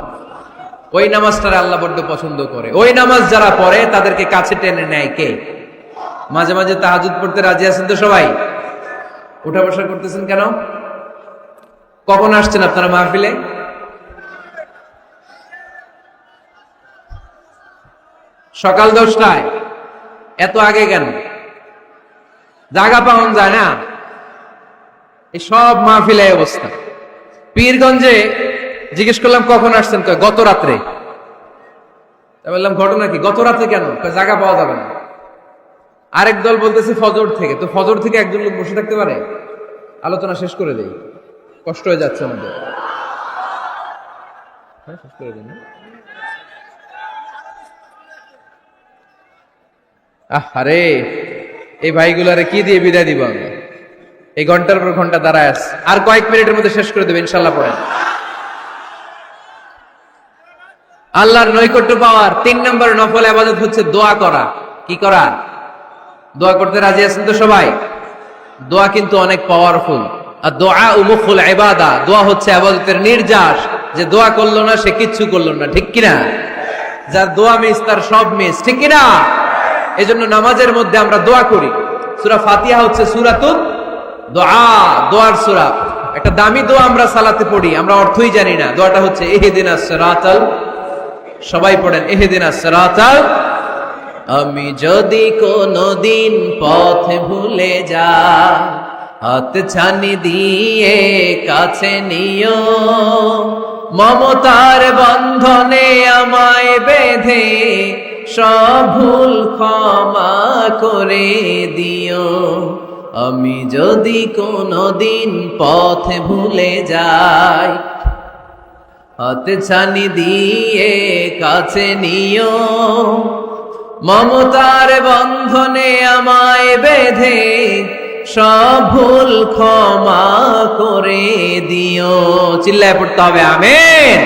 Speaker 1: ওই নামাজটারে আল্লাহ বড্ড পছন্দ করে। ওই নামাজ যারা পড়ে তাদেরকে কাছে টেনে নেয় কে? মাঝে মাঝে তাহাজ্জুদ পড়তে রাজি আছেন তো সবাই? উঠা বসা করতেছেন কেন? কখন আসছেন আপনারা মাহফিলে? সকাল 10টায়। এত আগে কেন? জায়গা পাওয়া যায় না। এই সব মাহফিলে অবস্থা। পীরগঞ্জে জিজ্ঞেস করলাম কখন আসছেন, কয় গত রাত্রে। বললাম ঘটনা কি? গত রাত্রে কেন? জায়গা পাওয়া যাবে না। আরেক দল বলতেছে ফজর থেকে। তো ফজর থেকে একজন লোক বসে থাকতে পারে? আলোচনা শেষ করে দেই, কষ্ট হয়ে যাচ্ছে আমাদের। শেষ করে দিন। আরে এই ভাইগুলারে কি দিয়ে বিদায় দিব আমি? এই ঘন্টার পর ঘন্টা দাঁড়ায় আছে, আর কয়েক মিনিটের মধ্যে শেষ করে দেবে ইনশাল্লাহ। পড়েন। আল্লাহর নৈকট্য পাওয়ার 3 নম্বর নফল ইবাদত হচ্ছে দোয়া করা। কি করা? দোয়া করতে রাজি আছেন তো সবাই? দোয়া কিন্তু অনেক পাওয়ারফুল। আর দোয়া মুখুল ইবাদা, দোয়া হচ্ছে ইবাদতের নির্যাস। যে দোয়া করলো না সে কিচ্ছু করলো না, ঠিক কিনা? যার দোয়া মিস তার সব মিস, ঠিক কিনা? এজন্য নামাজের মধ্যে আমরা দোয়া করি। সূরা ফাতিহা হচ্ছে সূরাতুদ দোয়া, দোয়ার সূরা। একটা দামি দোয়া আমরা সালাতে পড়ি, আমরা অর্থই জানি না। দোয়াটা হচ্ছে ইহদিনাস সিরাতাল, সবাই পড়েন ইহদিনাস সিরাতাল। আমি যদি কোনদিন পথ ভুলে যাই, হাত ছানি দিয়ে কাছে নিও, মমতার বন্ধনে আমায় বেঁধে সব ভুল ক্ষমা করে দিও। আমি যদি কোনদিন পথ ভুলে যাই, হাত ছানি দিয়ে কাছে নিও, মমতার বন্ধনে আমায় বেঁধে সব ভুল ক্ষমা করে দিও। চিল্লায় পড়তে হবে আমিন।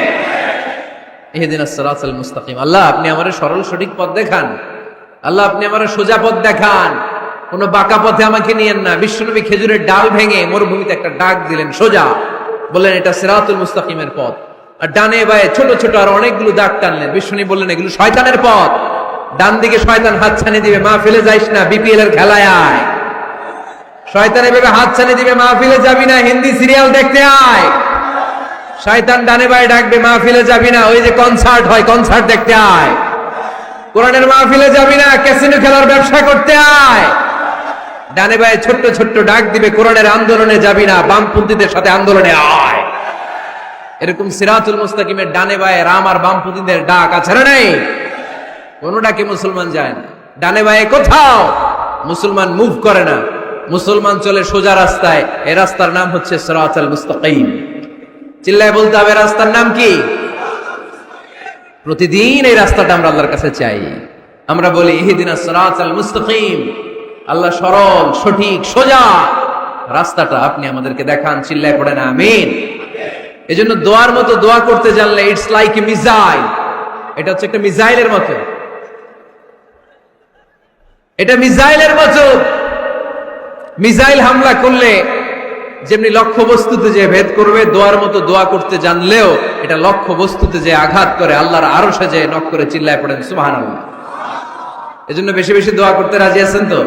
Speaker 1: ইহদিনাস সিরাতাল মুস্তাকিম। আল্লাহ আপনি আমারে সরল সঠিক পথ দেখান, আল্লাহ আপনি আমারে সোজা পথ দেখান, কোনো বাঁকা পথে আমাকে নিয়েন না। বিশ্বনবী খেজুরের ডাল ভেঙে মরুভূমিতে একটা ডাক দিলেন সোজা, বললেন এটা সিরাতুল মুস্তাকিমের পথ। আর ডানে বায়ে ছোট ছোট আর অনেকগুলো দাগ টানলেন। বিশ্বনবী বললেন এগুলো শয়তানের পথ, ডান দিকে শয়তান হাত ছানি দিবে, মাহফিলে যাইস না, বিপিএল এর খেলায় আয়। শয়তান এভাবে হাত ছানি দিবে, মাহফিলে যাবি না, হিন্দি সিরিয়াল দেখতে আয়। শয়তান ডানে বায়ে ডাকবে, মাহফিলে যাবি না, ওই যে কনসার্ট হয়, কনসার্ট দেখতে আয়। কোরআনের মাহফিলে যাবি না, ক্যাসিনো খেলার ব্যবসা করতে আয়। ডানে বায়ে ছোট্ট ছোট্ট ডাক দিবে, কোরআনের আন্দোলনে যাবি না, বামপন্থীদের সাথে আন্দোলনে আয়। এরকম সিরাতুল মুস্তাকিমের ডানে বায়ে রাম আর বামপন্থীদের ডাক আছে না নাই? কোন ডাকে মুসলমান যায় না। ডানে বায়ে কোথাও মুসলমান মুভ করে না, মুসলমান চলে সোজা রাস্তায়। এই রাস্তার নাম হচ্ছে সিরাতুল মুস্তাকিম। চিল্লায় বলতে হবে, রাস্তার নাম কি? প্রতিদিন এই রাস্তাটা আমরা আল্লাহর কাছে চাই। আমরা বলি ইহদিনাস সিরাতাল মুস্তাকিম, আল্লাহ সরল সঠিক সোজা রাস্তাটা আপনি আমাদেরকে দেখান। চিল্লায় পড়েন আমিন। এজন্য দোয়ার মতো দোয়া করতে জানলে ইটস লাইক এ মিসাইল। এটা হচ্ছে একটা মিসাইলের মতো, এটা মিসাইলের মতো। মিসাইল হামলা করলে যেমনি লক্ষ্য বস্তুতে যে ভেদ করবে, দোয়ার মতো দোয়া করতে জানলেও এটা লক্ষ্য বস্তুতে যে আঘাত করে, আল্লাহর আরশে যে নক করে। চিল্লায় পড়েন সুবহানাল্লাহ। এজন্য বেশি বেশি দোয়া করতে রাজি আছেন তো?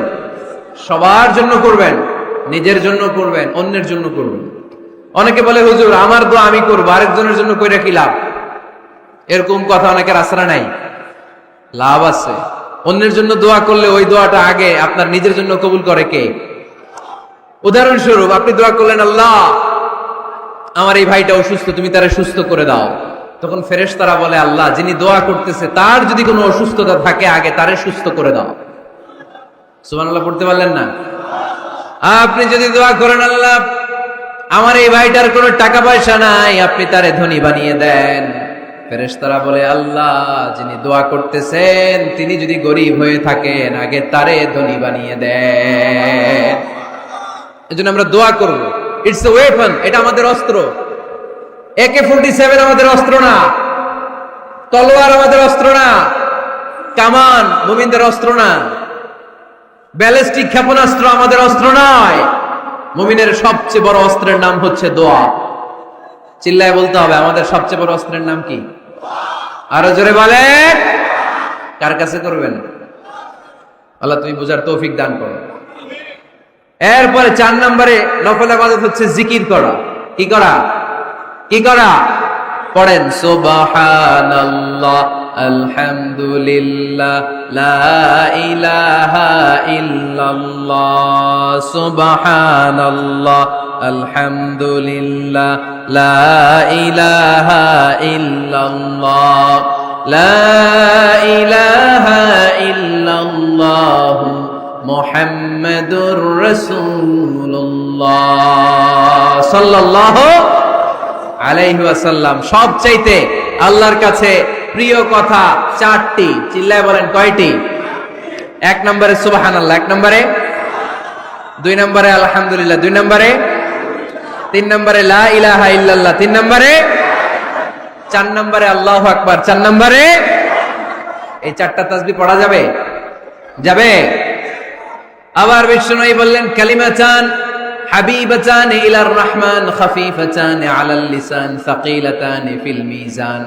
Speaker 1: সবার জন্য করবেন, নিজের জন্য করবেন, অন্যের জন্য করবেন। অনেকে বলে হুজুর আমার দোয়া আমি করবো, আরেকজনের জন্য কইরা কি লাভ? এরকম কথা অনেকের আশরা নাই। লাভ আছে। অন্যের জন্য দোয়া করলে ওই দোয়াটা আগে আপনার নিজের জন্য কবুল করে কে? উদাহরণস্বরূপ আপনি দোয়া করলেন, আল্লাহ আমার এই ভাইটা অসুস্থ, তুমি তারে সুস্থ করে দাও। তখন ফেরেশতারা বলে, আল্লাহ যিনি দোয়া করতেছে তার যদি কোনো অসুস্থতা থাকে আগে তারে সুস্থ করে দাও। সুবহানাল্লাহ পড়তে পারলেন না? আপনি যদি দোয়া করেন, আল্লাহ আমার এই ভাইটার কোনো টাকা পয়সা নাই, আপনি তারে ধনী বানিয়ে দেন। ফেরেশতারা বলে, আল্লাহ যিনি দোয়া করতেছেন তিনি যদি গরিব হয়ে থাকেন আগে তারে ধনী বানিয়ে দেন। এজন্য আমরা দোয়া করব। ইটস এ ওয়েপন, এটা আমাদের অস্ত্র। AK-47 আমাদের অস্ত্র না, তলোয়ার আমাদের অস্ত্র না, কামান মুমিনদের অস্ত্র না, ব্যালিস্টিক ক্ষেপণাস্ত্র আমাদের অস্ত্র নয়। মুমিনের সবচেয়ে বড় অস্ত্রের নাম হচ্ছে দোয়া। চিল্লায় বলতে হবে, আমাদের সবচেয়ে বড় অস্ত্রের নাম কি? আরো জোরে বলেন। কার কাছে করবেন? আল্লাহ তুমি বুঝার তৌফিক দান করো। এরপরে 4 নম্বরে নফল ইবাদত হচ্ছে জিকির করা। কি করা? কি করা? পড়েন সুবহানাল্লাহ আলহামদুলিল্লাহ লা ইলাহা ইল্লাল্লাহ, সুবহানাল্লাহ আলহামদুলিল্লাহ লা ইলাহা ইল্লাল্লাহ, লা ইলাহা ইল্লাল্লাহ মুহাম্মাদুর রাসূলুল্লাহ সাল্লাল্লাহু আলাইহি ওয়াসাল্লাম। সবচাইতে আল্লাহর কাছে প্রিয় কথা 4টি। চিল্লায় বলেন কয়টি? 1 নম্বরে সুবহানাল্লাহ, 1 নম্বরে, 2 নম্বরে আলহামদুলিল্লাহ, 2 নম্বরে, 3 নম্বরে লা ইলাহা ইল্লাল্লাহ, 3 নম্বরে, 4 নম্বরে আল্লাহু আকবার, 4 নম্বরে। এই 4টা তাসবিহ পড়া যাবে? যাবে? আবার বিষ্ণুই বললেন, কালিমাতান হাবিবাতান ইলার রহমান খাফিফাতান আলাল লিসান সাকিলাতান ফিল মিজান।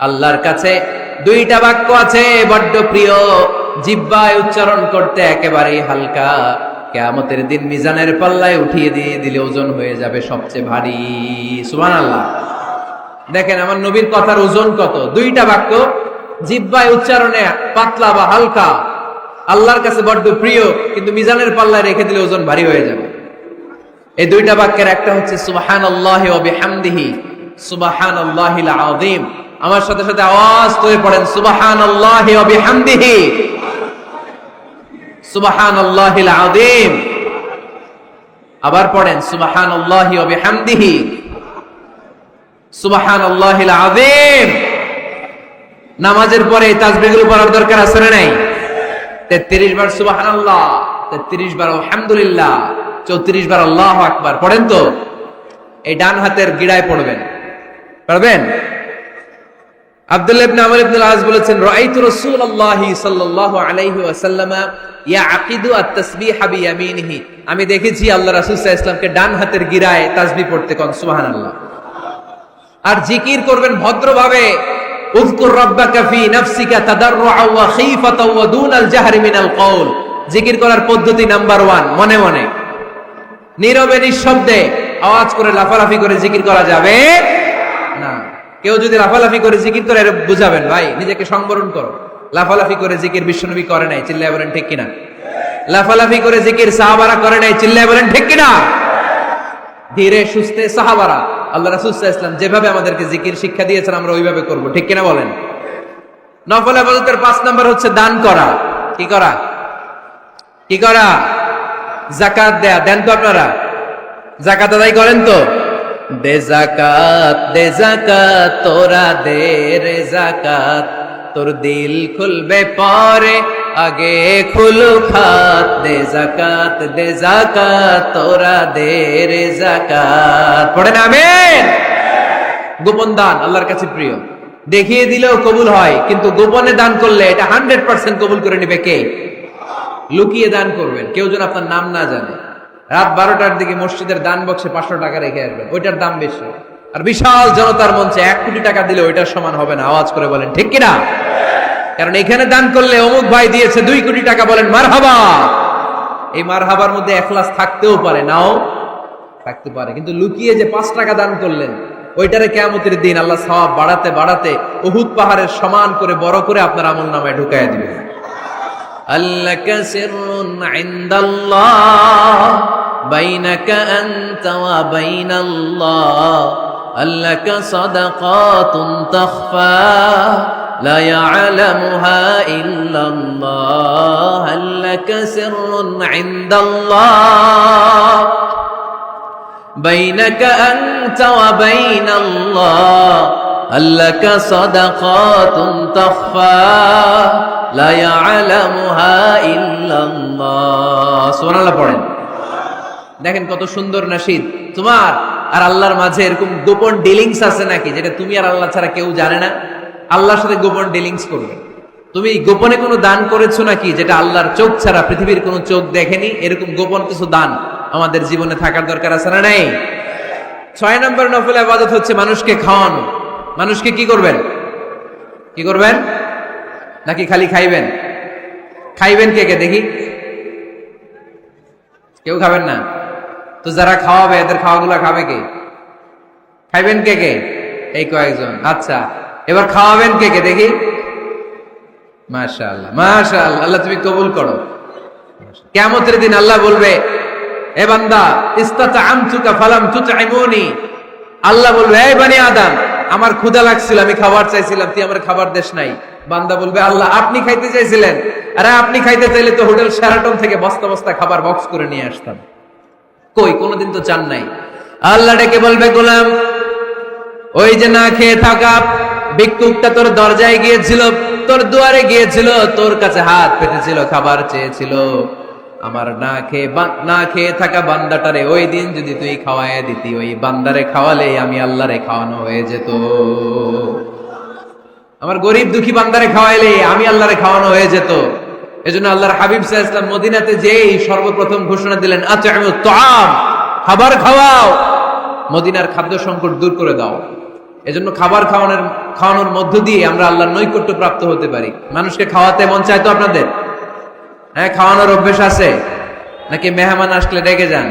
Speaker 1: আল্লাহর কাছে 2টা বাক্য আছে বড্ড প্রিয়, জিহ্বায় উচ্চারণ করতে একেবারেই হালকা, কিয়ামতের দিন মিজানের পাল্লায় উঠিয়ে দিয়ে দিলে ওজন হয়ে যাবে সবচেয়ে ভারী। সুবহানাল্লাহ। দেখেন আমার নবীর কথার ওজন কত। 2টা বাক্য জিহ্বায় উচ্চারণে পাতলা বা হালকা, আল্লাহর কাছে বড্ড প্রিয়, কিন্তু মিজানের পাল্লায় রেখে দিলে ওজন ভারী হয়ে যাবে। এই 2টা বাক্যের একটা হচ্ছে সুবহানাল্লাহি ওয়া বিহামদিহি সুবহানাল্লাহিল আযীম। আমার সাথে সাথে আওয়াজ করে পড়েন সুবহানাল্লাহি ওয়া বিহামদিহি সুবহানাল্লাহিল আযীম। আবার পড়েন সুবহানাল্লাহি ওয়া বিহামদিহি সুবহানাল্লাহিল আযীম। নামাজের পরে এই তাসবিহগুলো পড়ার দরকার আছে না নাই? 33 বার সুবহানাল্লাহ, 33 বার আলহামদুলিল্লাহ, 34 বার আল্লাহু আকবার। পড়েন তো। এই ডান হাতের গিড়ায় পড়বেন, পারবেন? আব্দুল্লাহ ইবনে আমর ইবনে আল-আস বলেছেন, রাআইতু রাসূলুল্লাহি সাল্লাল্লাহু আলাইহি ওয়াসাল্লাম ইয়াকিদু আত-তাসবিহা বিয়ামিনিহি। আমি দেখেছি আল্লাহ রাসূল সাল্লাল্লাহু আলাইহি ওয়াসাল্লামকে ডান হাতের গিরায় তাসবিহ পড়তে। কোন সুবহানাল্লাহ। আর জিকির করবেন ভদ্রভাবে। উযকুর রাব্বাকা ফি নাফসিকা তাদাররুআ ওয়া খীফাতা ওয়া দুনাল জাহরি মিনাল কওল। জিকির করার পদ্ধতি নাম্বার 1, মনে মনে নীরবে নিঃশব্দে আওয়াজ করে লাফালাফি করে জিকির করা যাবে না। কেউ যদি লাফালাফি করে জিকির করে বুঝাবেন, ভাই নিজেকে সংবরণ করো, লাফালাফি করে জিকির বিশ্বনবী করে নাই, চিল্লায় বলেন ঠিক কিনা? লাফালাফি করে জিকির সাহাবারা করে নাই, চিল্লায় বলেন ঠিক কিনা? ধীরে সুস্থে সাহাবারা আল্লাহ রাসূল সাল্লাল্লাহু আলাইহি ওয়াসাল্লাম যেভাবে আমাদেরকে জিকির শিক্ষা দিয়েছেন আমরা ওইভাবে করব, ঠিক কিনা বলেন? নফল ইবাদতের 5 নাম্বার হচ্ছে দান করা। কি করা? কি করা? যাকাত দেয়া। দেন তো আপনারা? যাকাত আদায় করেন তো? দে যাকাত তোরা দে রে যাকাত, তোর দিল খুলবে পরে আগে খুলু খাত। দে যাকাত তোরা দে রে যাকাত। পড়েন আমিন। গোপন দান আল্লাহর কাছে প্রিয়, দেখিয়ে দিলেও কবুল হয়, কিন্তু গোপনে দান করলে এটা 100% কবুল করে নেবে কে? লুকিয়ে দান করবেন, কেউ যেন আপনার নাম না জানে। রাত 12টার দিকে মসজিদের দান বক্সে 500 টাকা রেখে আসবেন, ওইটার দাম বেশি। আর বিশাল জনতার মঞ্চে 1 কোটি টাকা দিলে ওইটার সমান হবে না। আওয়াজ করে বলেন ঠিক কিনা? কারণ এখানে দান করলে অমুক ভাই দিয়েছে 2 কোটি টাকা, বলেন মারহাবা। এই মারহাবার মধ্যে এখলাস থাকতেও পারে, নাও থাকতে পারে, কিন্তু লুকিয়ে যে 5 টাকা দান করলেন ওইটারে কিয়ামতের দিন আল্লাহ সওয়াব বাড়াতে বাড়াতে উহুদ পাহাড়ের সমান করে বড় করে আপনার আমলনামায় ঢুকায় দিবেন। আল্লাকা সিররুন ইনদাল্লাহ বাইনাকা আনতা ওয়া বাইনাল্লাহ, আল্লাকা সাদাকাতুন তাখফা লা ইয়ালামুহা ইল্লাল্লাহ, আল্লাকা সিররুন ইনদাল্লাহ বাইনাকা আনতা ওয়া বাইনাল্লাহ, আল্লাকা সাদাকাতুন তাখফা লা ইয়ালামুহা ইল্লাল্লাহ। সুবহানাল্লাহ পড়েন। দেখেন কত সুন্দর নাশিদ। তোমার আর আল্লাহর মাঝে এরকম গোপন ডিলিংস আছে নাকি যেটা তুমি আর আল্লাহ ছাড়া কেউ জানে না? আল্লাহর সাথে গোপন ডিলিংস করবে। তুমি গোপনে কোনো দান করেছো নাকি যেটা আল্লাহর চোখ ছাড়া পৃথিবীর কোনো চোখ দেখেনি? এরকম গোপন কিছু দান আমাদের জীবনে থাকার দরকার আছে না নাই? 6 নম্বর নফল ইবাদত হচ্ছে মানুষকে খাওয়ানো। মানুষকে কি করবেন? কি করবেন? নাকি খালি খাইবেন? খাইবেন কে কে দেখি? কেউ খাবেন না তো যারা খাওয়াবে এদের খাওয়াগুলা খাবে কে? খাইবেন কে কে? এই কয়েকজন। আচ্ছা, এবার খাওয়াবেন কে কে দেখি? মাশাআল্লাহ মাশাআল্লাহ, আল্লাহ তুমি কবুল করো। কিয়ামতের দিন আল্লাহ বলবে, এ বান্দা ইসতাতআমতুকা ফালাম তুতঈমুনি, আল্লাহ বলবে, এই বনি আদম আমার ক্ষুধা লাগছিল, আমি খাবার চাইছিলাম, তুই আমার খাবার দেশ নাই। বান্দা বলবে, আল্লাহ আপনি খাইতে চাইছিলেন, আরে আপনি খাইতে চাইলে তো হোটেল শেরাটন থেকে বস্তা বস্তা খাবার বক্স করে নিয়ে আসতাম, কই কোনোদিন তো চান নাই। আল্লাহ ডেকে বলবে, গোলাম ওই যে না খেয়ে থাকা ভিক্ষুকটা তোর দরজায় গিয়েছিল, তোর দুয়ারে গিয়েছিল, তোর কাছে হাত পেতেছিল, খাবার চেয়েছিল, আমার না খেয়ে থাকা বান্দাটারে ওই দিন যদি তুই খাওয়ায় দিতি, ওই বান্দারে খাওয়ালে আমি আল্লাহরে খাওয়ানো হয়ে যেত। আমার গরিব দুঃখী বান্দারে খাওয়াইলে আমি আল্লাহরে খাওয়ানো হয়ে যেত। এজন্য আল্লাহর হাবিব সাল্লাল্লাহু আলাইহি ওয়াসাল্লাম মদিনাতে যেই সর্বপ্রথম ঘোষণা দিলেন, আত'ইমুত তাআম, খাবার খাওয়াও, মদিনার খাদ্য সংকট দূর করে দাও। এজন্য খাবার খাওয়ানোর মধ্য দিয়ে আমরা আল্লাহর নৈকট্য প্রাপ্ত হতে পারি। মানুষকে খাওয়াতে মন চায় তো আপনাদের? হ্যাঁ, খাওয়ানোর অভ্যেস আছে নাকি? মেহমান আসলে রেগে যান?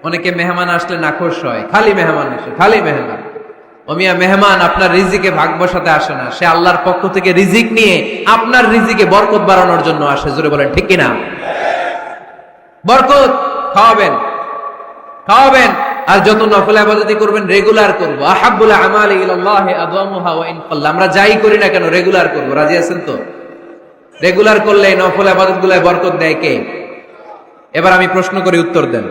Speaker 1: অনেকে মেহমান আসলে নাখোশ হয়, খালি মেহমান আসে, খালি মেহমান। ও মিয়া, মেহমান আপনার রিজিকে ভাগ বসাতে আসে না, সে আল্লাহর পক্ষ থেকে রিজিক নিয়ে আপনার রিজিকে বরকত বাড়ানোর জন্য আসে। জোরে বলেন ঠিক কিনা? বরকত খাওয়াবেন, খাওয়াবেন। আর যত নফল ইবাদত করবেন রেগুলার করব। আহাব্বুল আমালি ইলাল্লাহি আদওয়ামুহা ওয়া ইন কাল্লা, আমরা যাই করি না কেন রেগুলার করব। রাজি আছেন তো? রেগুলার করলে নফল ইবাদতগুলোয় বরকত দেয় কে? এবার আমি প্রশ্ন করি, উত্তর দেন।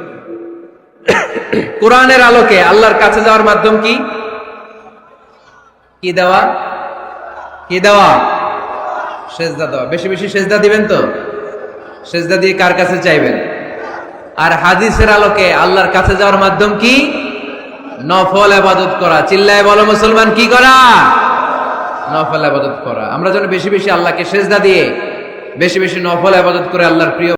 Speaker 1: কোরআনের আলোকে আল্লাহর কাছে যাওয়ার মাধ্যম কি? কি দেওয়া? কি দেওয়া? সেজদা দেওয়া। বেশি বেশি সেজদা দিবেন তো? সেজদা দিয়ে কার কাছে চাইবেন? আর হাদিসের আলোকে আল্লাহর কাছে যাওয়ার মাধ্যম কি? নফল ইবাদত করা। চিল্লায় বলো মুসলমান, কি করা? নফল ইবাদত করা। আমরা যেন বেশি বেশি আল্লাহকে সেজদা দিয়ে বেশি বেশি নফল ইবাদত করে আল্লাহর প্রিয়